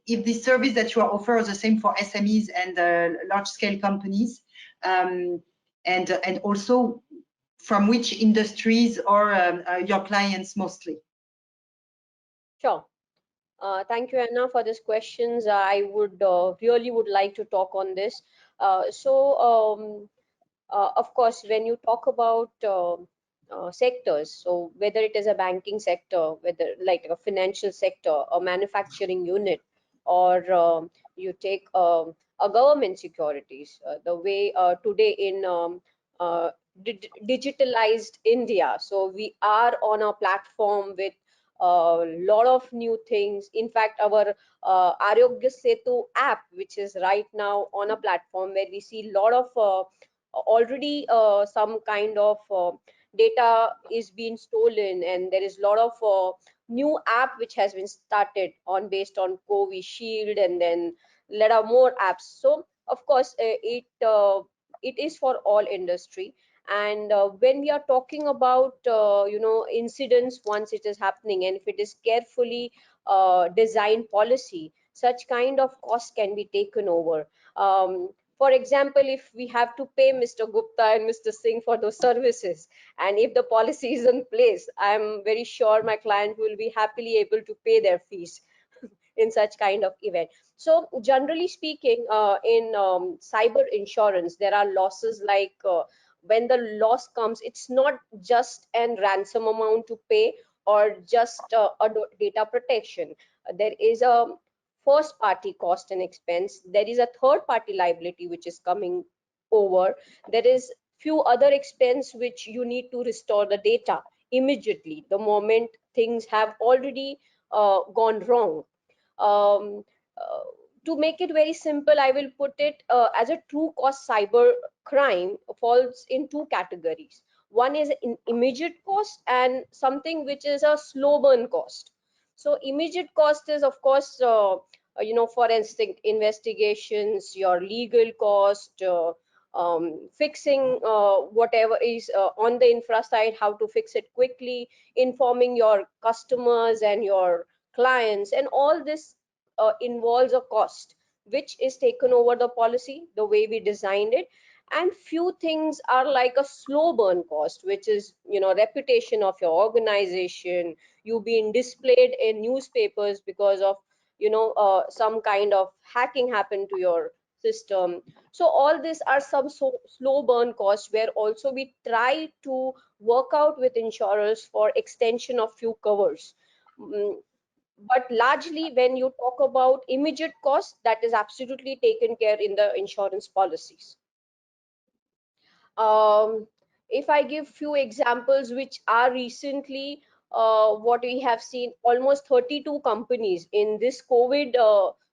If the service that you offer is the same for SMEs and large-scale companies, and also from which industries are your clients mostly? Sure. Thank you, Anna, for these questions. I would really would like to talk on this. Of course, when you talk about sectors, so whether it is a banking sector, whether like a financial sector, a manufacturing unit, or you take a government securities, the way today in digitalized India, so we are on a platform with a lot of new things. In fact, our Arogya Setu app, which is right now on a platform where we see a lot of already some kind of data is being stolen, and there is a lot of new app which has been started on based on COVID Shield, and then let out more apps. So of course it is for all industry. And when we are talking about incidents, once it is happening, and if it is carefully designed policy, such kind of cost can be taken over. For example, if we have to pay Mr. Gupta and Mr. Singh for those services, and if the policy is in place, I'm very sure my client will be happily able to pay their fees in such kind of event. So generally speaking, in cyber insurance, there are losses like when the loss comes, it's not just an ransom amount to pay or just a data protection. There is a first party cost and expense. There is a third party liability which is coming over. There is few other expense which you need to restore the data immediately the moment things have already gone wrong. To make it very simple, I will put it as a true cost cyber crime falls in two categories. One is an immediate cost and something which is a slow burn cost. So immediate cost is, of course, forensic investigations, your legal cost, fixing whatever is on the infra side, how to fix it quickly, informing your customers and your clients, and all this involves a cost which is taken over the policy the way we designed it. And few things are like a slow burn cost, which is, you know, reputation of your organization, you being displayed in newspapers because of, you know, some kind of hacking happened to your system. So all these are some slow burn costs where also we try to work out with insurers for extension of few covers. But largely when you talk about immediate costs, that is absolutely taken care in the insurance policies. If I give few examples which are recently, what we have seen, almost 32 companies in this COVID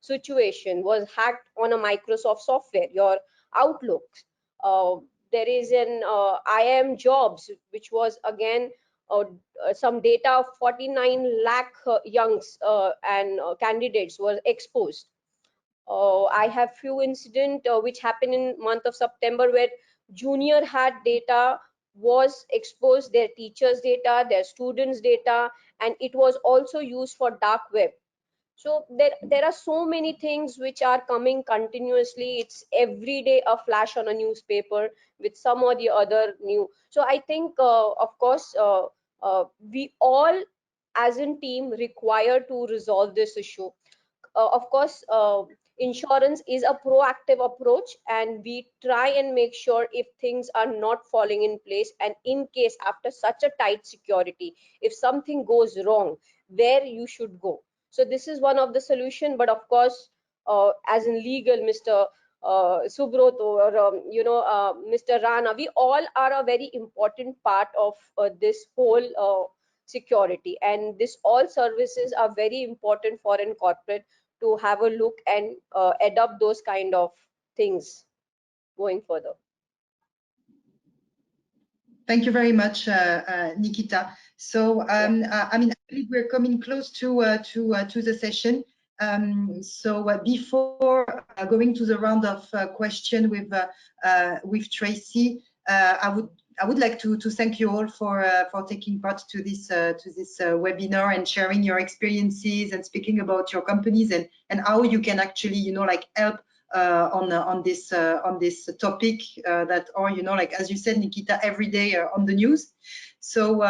situation was hacked on a Microsoft software, your Outlook. There is an IIM Jobs, which was again some data of 49 lakh youngs and candidates were exposed. I have few incident which happened in month of September where junior had data was exposed, their teachers data, their students data, and it was also used for dark web. So there are so many things which are coming continuously. It's every day a flash on a newspaper with some or the other new. So I think of course we all as a team require to resolve this issue. Of course, insurance is a proactive approach, and we try and make sure if things are not falling in place, and in case after such a tight security, if something goes wrong, where you should go. So this is one of the solution. But of course, as in legal, Mr. Subrot or Mr. Rana, we all are a very important part of this whole security, and this all services are very important for a corporate to have a look and adopt those kind of things going further. Thank you very much, Nikita. So, I mean, I believe we're coming close to the session. So before going to the round of question with Tracy, I would like to thank you all for taking part to this webinar and sharing your experiences and speaking about your companies and how you can actually, you know, like help on this topic that are, you know, like as you said, Nikita, every day on the news. So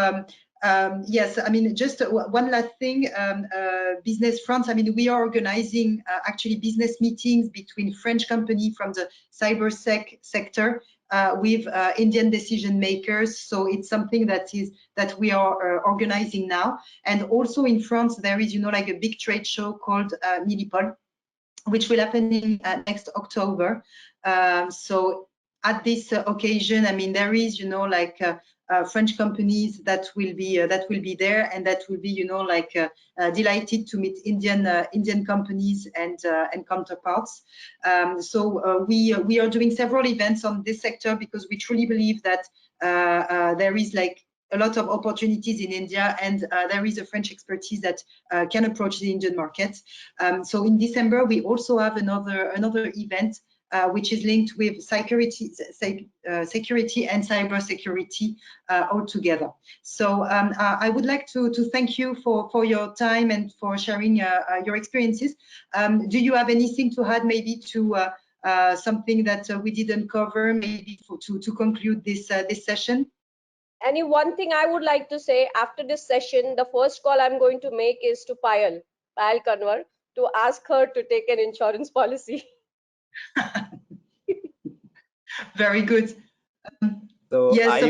yes, I mean, just one last thing, Business France. I mean, we are organizing actually business meetings between French company from the cybersec sector with Indian decision makers. So it's something that we are organizing now. And also in France, there is, you know, like a big trade show called Milipol, which will happen in next October. So at this occasion, I mean, there is, you know, like French companies that will be there, and that will be, you know, like delighted to meet Indian companies and counterparts. So we are doing several events on this sector because we truly believe that there is like a lot of opportunities in India, and there is a French expertise that can approach the Indian market. So in December, we also have another event which is linked with security and cyber security all together. So I would like to thank you for your time and for sharing your experiences. Do you have anything to add, maybe to something that we didn't cover, maybe to conclude this session? And one thing I would like to say after this session, the first call I'm going to make is to Payal Kanwar, to ask her to take an insurance policy. Very good. So yes,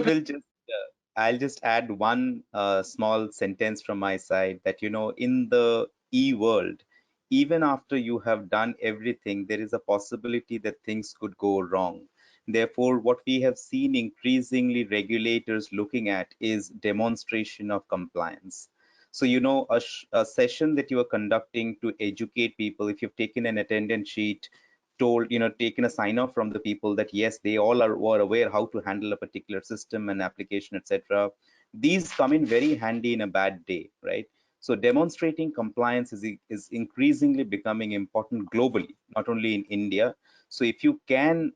I'll just add one small sentence from my side, that, you know, in the e-world, even after you have done everything, there is a possibility that things could go wrong. Therefore, what we have seen increasingly regulators looking at is demonstration of compliance. So, you know, a session that you are conducting to educate people, if you've taken an attendance sheet, told, you know, taken a sign off from the people that yes, they all were aware how to handle a particular system and application, etc. These come in very handy in a bad day, right? So demonstrating compliance is increasingly becoming important globally, not only in India. So if you can,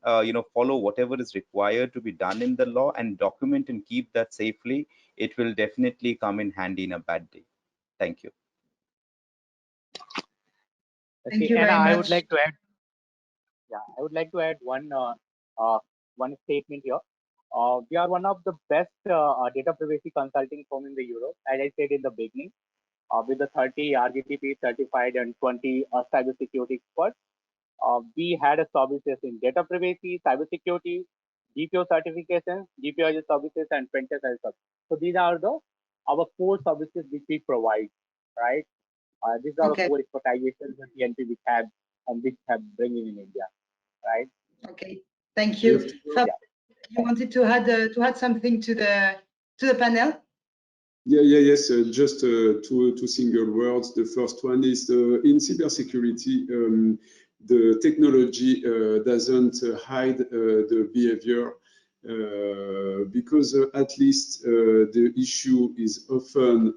follow whatever is required to be done in the law and document and keep that safely, it will definitely come in handy in a bad day. Thank you. Thank Okay, you and very I much. would like to add, I would like to add one statement here. We are one of the best data privacy consulting firm in the Europe, as I said in the beginning, with the 30 RGTP certified and 20 cybersecurity experts. We had a services in data privacy, cybersecurity, DPO certifications, DPO as a services, and pentest as a service. So these are our core services which we provide, right? These are Okay. the core expertizations that TNP which have and which have bringing in India, right? Okay. Thank you. Fab, you wanted to add something to the panel? Yes. Just two single words. The first one is in cybersecurity, the technology doesn't hide the behavior because at least the issue is often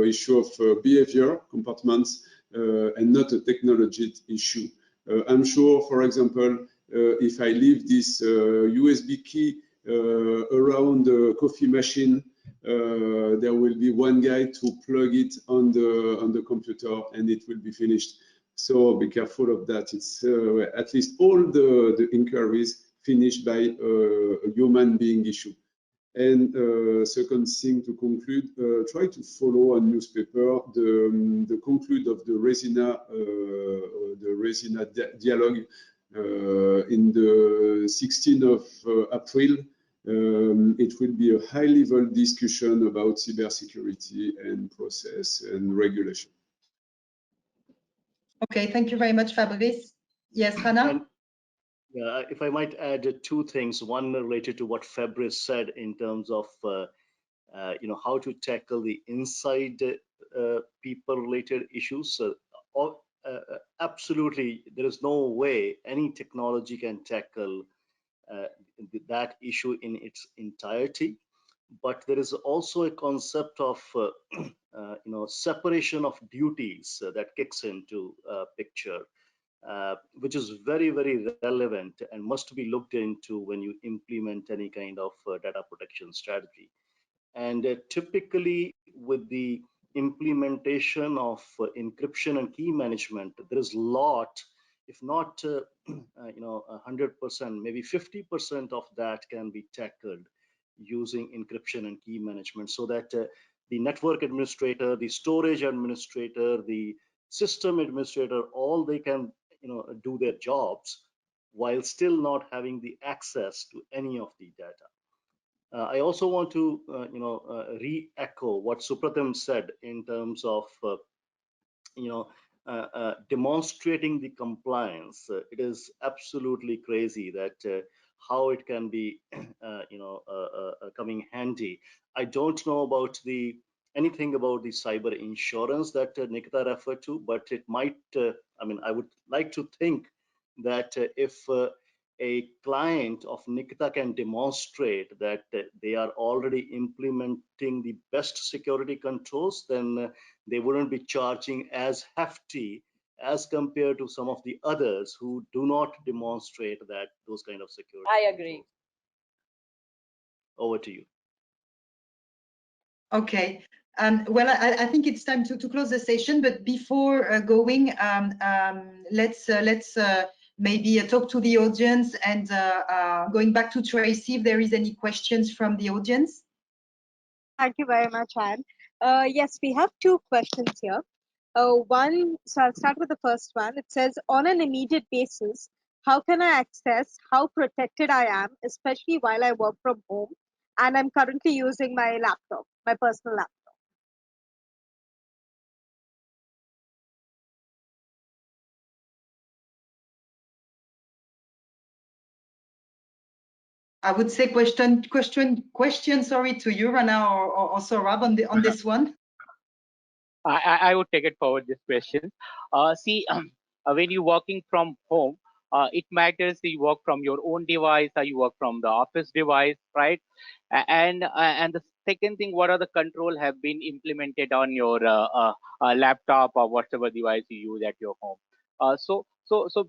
issue of behavior compartments and not a technology issue. I'm sure, for example, if I leave this USB key around the coffee machine, there will be one guy to plug it on the computer and it will be finished. So be careful of that. It's at least all the inquiries finished by a human being issue. And second thing to conclude, try to follow on newspaper the conclude of the Resina dialogue in the 16th of April. It will be a high-level discussion about cybersecurity and process and regulation. Okay, thank you very much, Fabrice. Yes, Rana? If I might add two things, one related to what Fabrice said in terms of how to tackle the inside people-related issues. Absolutely, there is no way any technology can tackle that issue in its entirety. But there is also a concept of separation of duties that kicks into picture. Which is very, very relevant and must be looked into when you implement any kind of data protection strategy. And typically with the implementation of encryption and key management, there is a lot, if not 100%, maybe 50% of that can be tackled using encryption and key management, so that the network administrator, the storage administrator, the system administrator, all they can do their jobs while still not having the access to any of the data. I also want to re-echo what Supratim said in terms of demonstrating the compliance. It is absolutely crazy that how it can be coming handy. I don't know about anything about the cyber insurance that Nikita referred to, but it might, I would like to think that if a client of Nikita can demonstrate that they are already implementing the best security controls, then they wouldn't be charging as hefty as compared to some of the others who do not demonstrate those kind of security. I agree. Over to you. Okay. Well, I think it's time to close the session, but before going, let's maybe talk to the audience and going back to Tracy, if there is any questions from the audience. Thank you very much, Anne. Yes, we have two questions here. So I'll start with the first one. It says, on an immediate basis, how can I access how protected I am, especially while I work from home and I'm currently using my laptop, my personal laptop? I would say question, sorry, to you, Rana or Saurabh on this one. I would take it forward this question. See, when you're working from home, it matters you work from your own device or you work from the office device, right? And the second thing, what are the control have been implemented on your laptop or whatever device you use at your home? So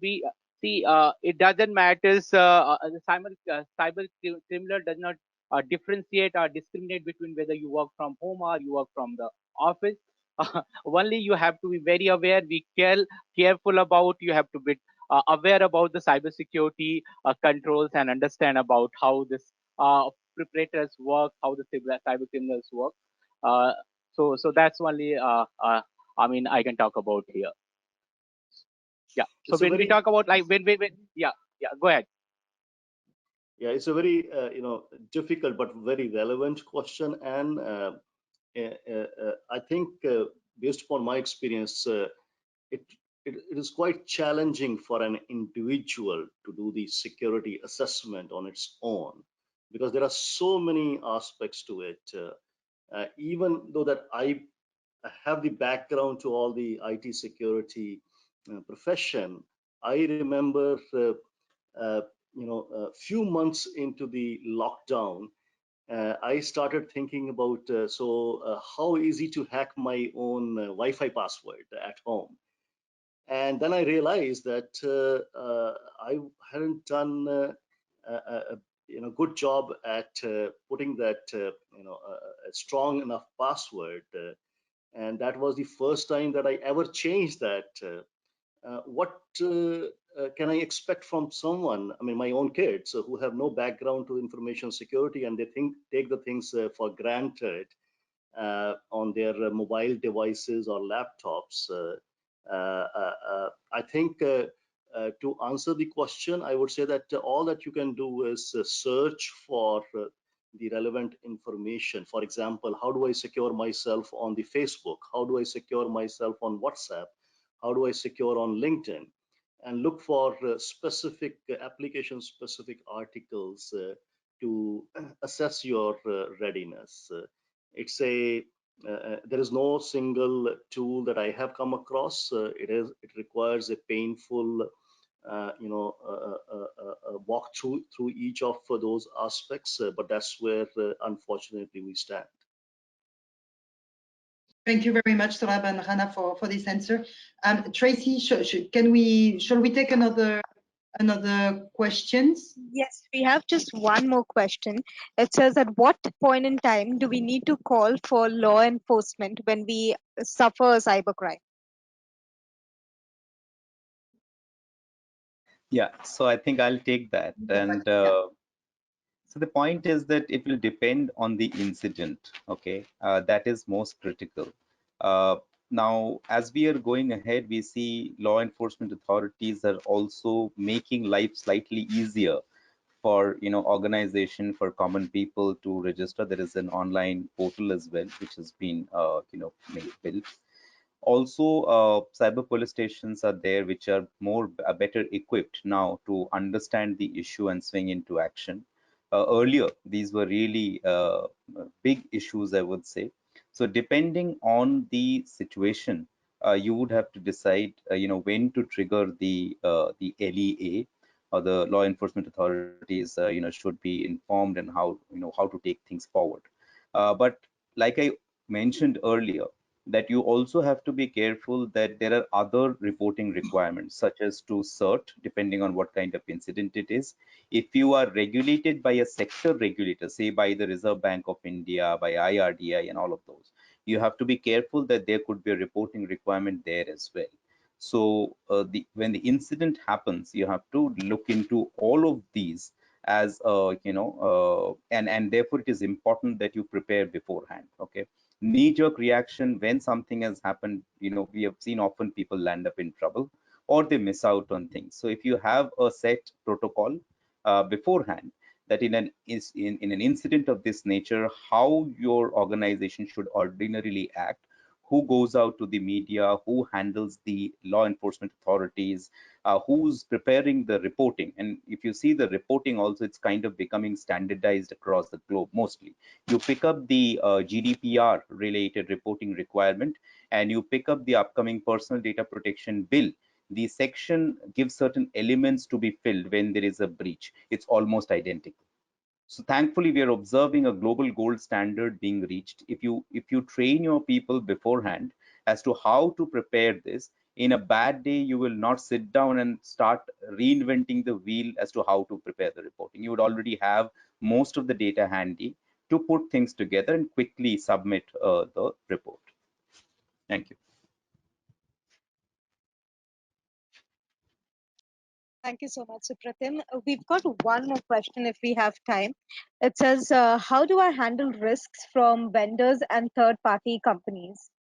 we see it doesn't matter. Cyber criminal does not differentiate or discriminate between whether you work from home or you work from the office. Only you have to be very aware, be careful about. You have to be aware about the cybersecurity controls and understand about how this preparators work, how the cyber criminals work. So that's only I mean I can talk about here. Yeah. So It's a when we very talk about like when yeah, go ahead. Yeah, it's a very difficult but very relevant question, and I think based upon my experience, it, it is quite challenging for an individual to do the security assessment on its own, because there are so many aspects to it. Even though that I have the background to all the IT security profession, I remember a few months into the lockdown, I started thinking about how easy to hack my own Wi-Fi password at home. And then I realized that I hadn't done a good job at putting that a strong enough password, and that was the first time that I ever changed that. What can I expect from someone? I mean, my own kids who have no background to information security, and they take the things for granted on their mobile devices or laptops. I think to answer the question, I would say that all that you can do is search for the relevant information. For example, how do I secure myself on the Facebook? How do I secure myself on WhatsApp? How do I secure on LinkedIn? And look for specific application-specific articles to assess your readiness. It's a there is no single tool that I have come across. It requires a painful walk through each of those aspects, but that's where unfortunately we stand. Thank you very much, Saurabh and Rana, for this answer. Tracy, shall we take another questions? Yes, we have just one more question. It says, at what point in time do we need to call for law enforcement when we suffer a cybercrime? Yeah, so I think I'll take that. And so the point is that it will depend on the incident. Okay, that is most critical. Now, as we are going ahead, we see law enforcement authorities are also making life slightly easier for organization, for common people to register. There is an online portal as well, which has been built. Also, cyber police stations are there, which are better equipped now to understand the issue and swing into action. Earlier, these were really big issues, I would say. So depending on the situation, you would have to decide, when to trigger the LEA, or the law enforcement authorities, should be informed, and how to take things forward. But like I mentioned earlier, that you also have to be careful that there are other reporting requirements, such as to CERT, depending on what kind of incident it is. If you are regulated by a sector regulator, say by the Reserve Bank of India, by IRDI and all of those, you have to be careful that there could be a reporting requirement there as well. So when the incident happens, you have to look into all of these as and therefore it is important that you prepare beforehand. Okay, knee-jerk reaction when something has happened, we have seen often people land up in trouble, or they miss out on things. So if you have a set protocol beforehand, that in an incident of this nature, how your organization should ordinarily act, who goes out to the media, who handles the law enforcement authorities, who's preparing the reporting. And if you see the reporting also, it's kind of becoming standardized across the globe. Mostly you pick up the GDPR related reporting requirement, and you pick up the upcoming personal data protection bill. The section gives certain elements to be filled when there is a breach. It's almost identical. So thankfully, we are observing a global gold standard being reached. If you train your people beforehand as to how to prepare this, In a bad day, you will not sit down and start reinventing the wheel as to how to prepare the reporting. You would already have most of the data handy to put things together and quickly submit the report. Thank you. Thank you so much, Supratim. We've got one more question if we have time. It says, how do I handle risks from vendors and third-party companies?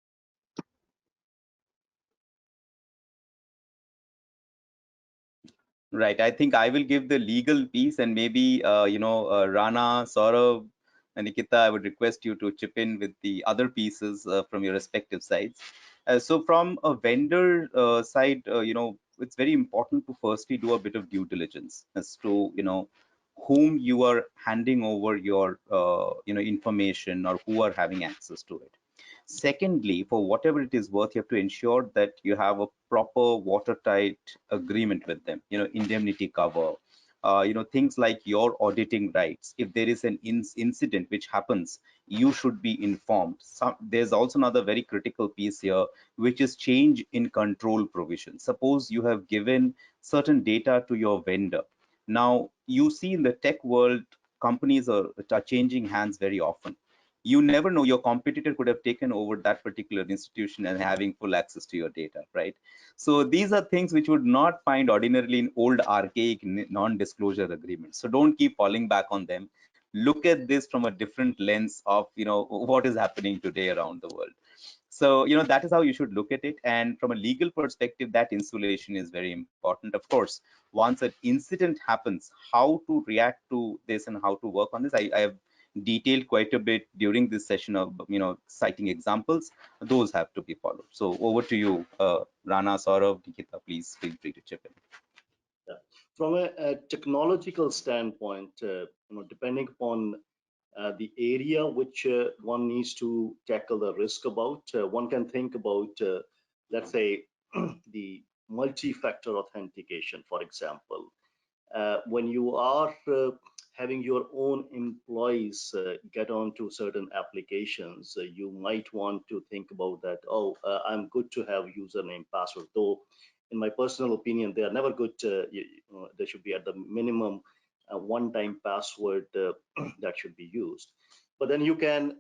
Right. I think I will give the legal piece, and maybe Rana, Saurabh, and Nikita, I would request you to chip in with the other pieces from your respective sides. So from a vendor side, it's very important to firstly do a bit of due diligence as to whom you are handing over your information, or who are having access to it. Secondly, for whatever it is worth, you have to ensure that you have a proper watertight agreement with them, indemnity cover, things like your auditing rights. If there is an incident which happens, you should be informed. There's also another very critical piece here, which is change in control provision. Suppose you have given certain data to your vendor. Now, you see in the tech world, companies are changing hands very often. You never know, your competitor could have taken over that particular institution and having full access to your data, right? So these are things which would not find ordinarily in old archaic non-disclosure agreements. So don't keep falling back on them. Look at this from a different lens of what is happening today around the world. So that is how you should look at it. And from a legal perspective, that insulation is very important. Of course, once an incident happens, how to react to this and how to work on this, I have detailed quite a bit during this session of citing examples. Those have to be followed. So over to you, Rana, Saurabh, Nikita, please feel free to chip in. Yeah. From a technological standpoint, depending upon the area which one needs to tackle the risk about, one can think about, let's say, the multi-factor authentication, for example. When you are having your own employees get onto certain applications, you might want to think about that. Oh, I'm good to have username, password. Though, in my personal opinion, they are never good. They should be at the minimum one-time password that should be used. But then you can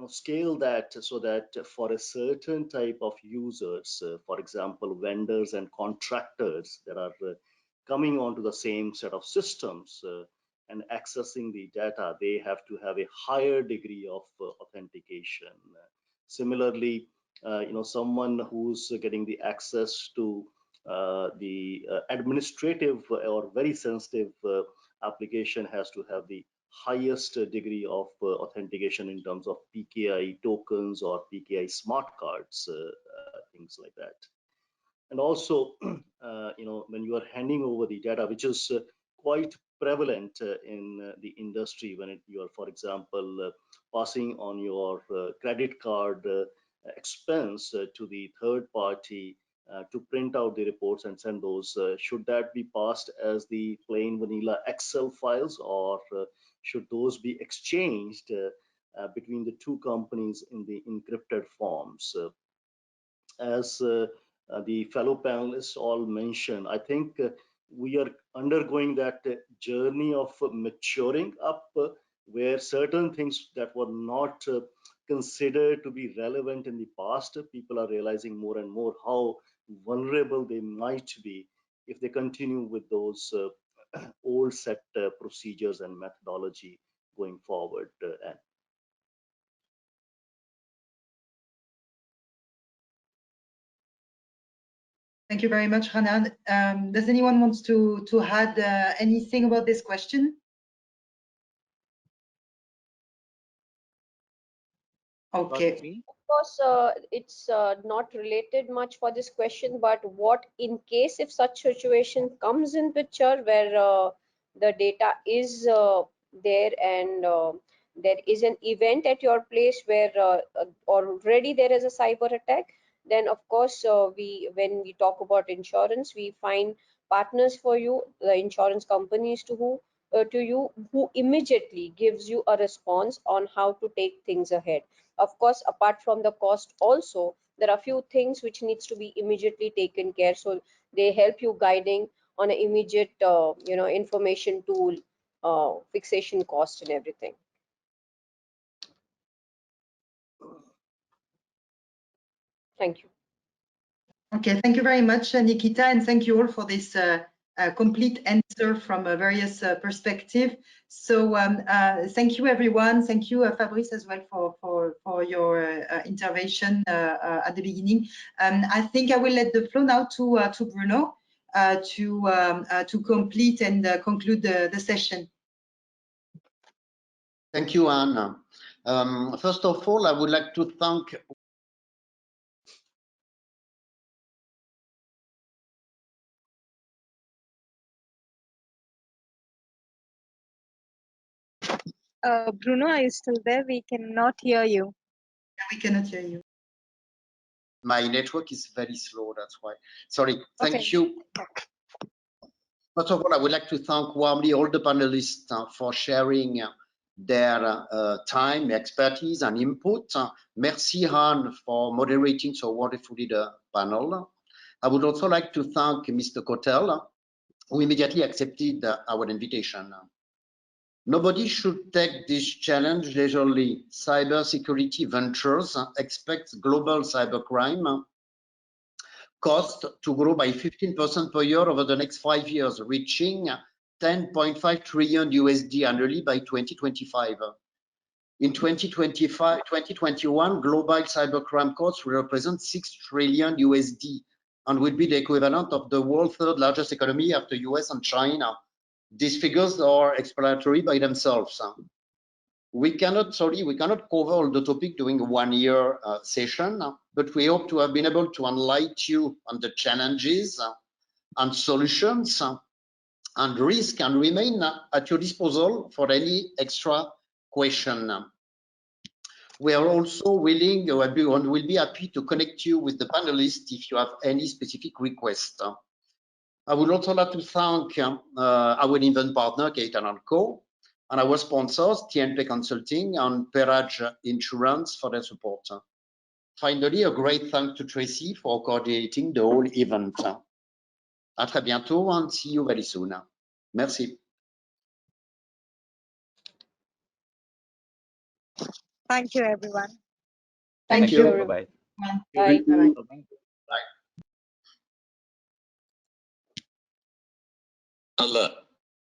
scale that so that for a certain type of users, for example, vendors and contractors that are coming onto the same set of systems and accessing the data, they have to have a higher degree of authentication. Similarly, someone who's getting the access to the administrative or very sensitive application has to have the highest degree of authentication in terms of PKI tokens or PKI smart cards, things like that. And also, when you are handing over the data, which is quite prevalent in the industry, when you are, for example, passing on your credit card expense to the third party to print out the reports and send those, should that be passed as the plain vanilla Excel files, or should those be exchanged between the two companies in the encrypted forms? As the fellow panelists all mentioned, I think we are undergoing that journey of maturing up, where certain things that were not considered to be relevant in the past, people are realizing more and more how vulnerable they might be if they continue with those old set procedures and methodology going forward. Thank you very much, Rana. Does anyone want to add anything about this question? Okay. Of course, it's not related much for this question, but what in case if such situation comes in picture where the data is there and there is an event at your place where already there is a cyber attack, then of course when we talk about insurance, we find partners for you, the insurance companies to you who immediately gives you a response on how to take things ahead. Of course, apart from the cost also, there are few things which needs to be immediately taken care. So they help you guiding on an immediate, information tool, fixation cost and everything. Thank you. Okay, thank you very much, Nikita, and thank you all for this complete answer from a various perspective. So thank you, everyone. Thank you, Fabrice, as well for your intervention at the beginning. I think I will let the floor now to Bruno to complete and conclude the session. Thank you, Anne. First of all, I would like to thank Bruno, are you still there? We cannot hear you. We cannot hear you. my network is very slow, that's why. Sorry, thank Okay. you. First of all, I would like to thank warmly all the panelists for sharing their time, expertise, and input. Merci, Han, for moderating so wonderfully the panel. I would also like to thank Mr. Kotel, who immediately accepted our invitation. Nobody should take this challenge leisurely. Cybersecurity ventures expect global cybercrime cost to grow by 15% per year over the next 5 years, reaching 10.5 trillion USD annually by 2025. In 2021, global cybercrime costs will represent 6 trillion USD and will be the equivalent of the world's third largest economy after US and China. These figures are explanatory by themselves. We cannot cover all the topic during a 1 year session, but we hope to have been able to enlighten you on the challenges and solutions and risk, and remain at your disposal for any extra question. We are also willing, and will be happy to connect you with the panelists if you have any specific request. I would also like to thank our event partner, Gaetan & Co, and our sponsors, TNP Consulting and Perage Insurance, for their support. Finally, a great thanks to Tracy for coordinating the whole event. À très bientôt and see you very soon. Merci. Thank you, everyone. Thank you. you. Bye-bye. Bye. Bye. Allah.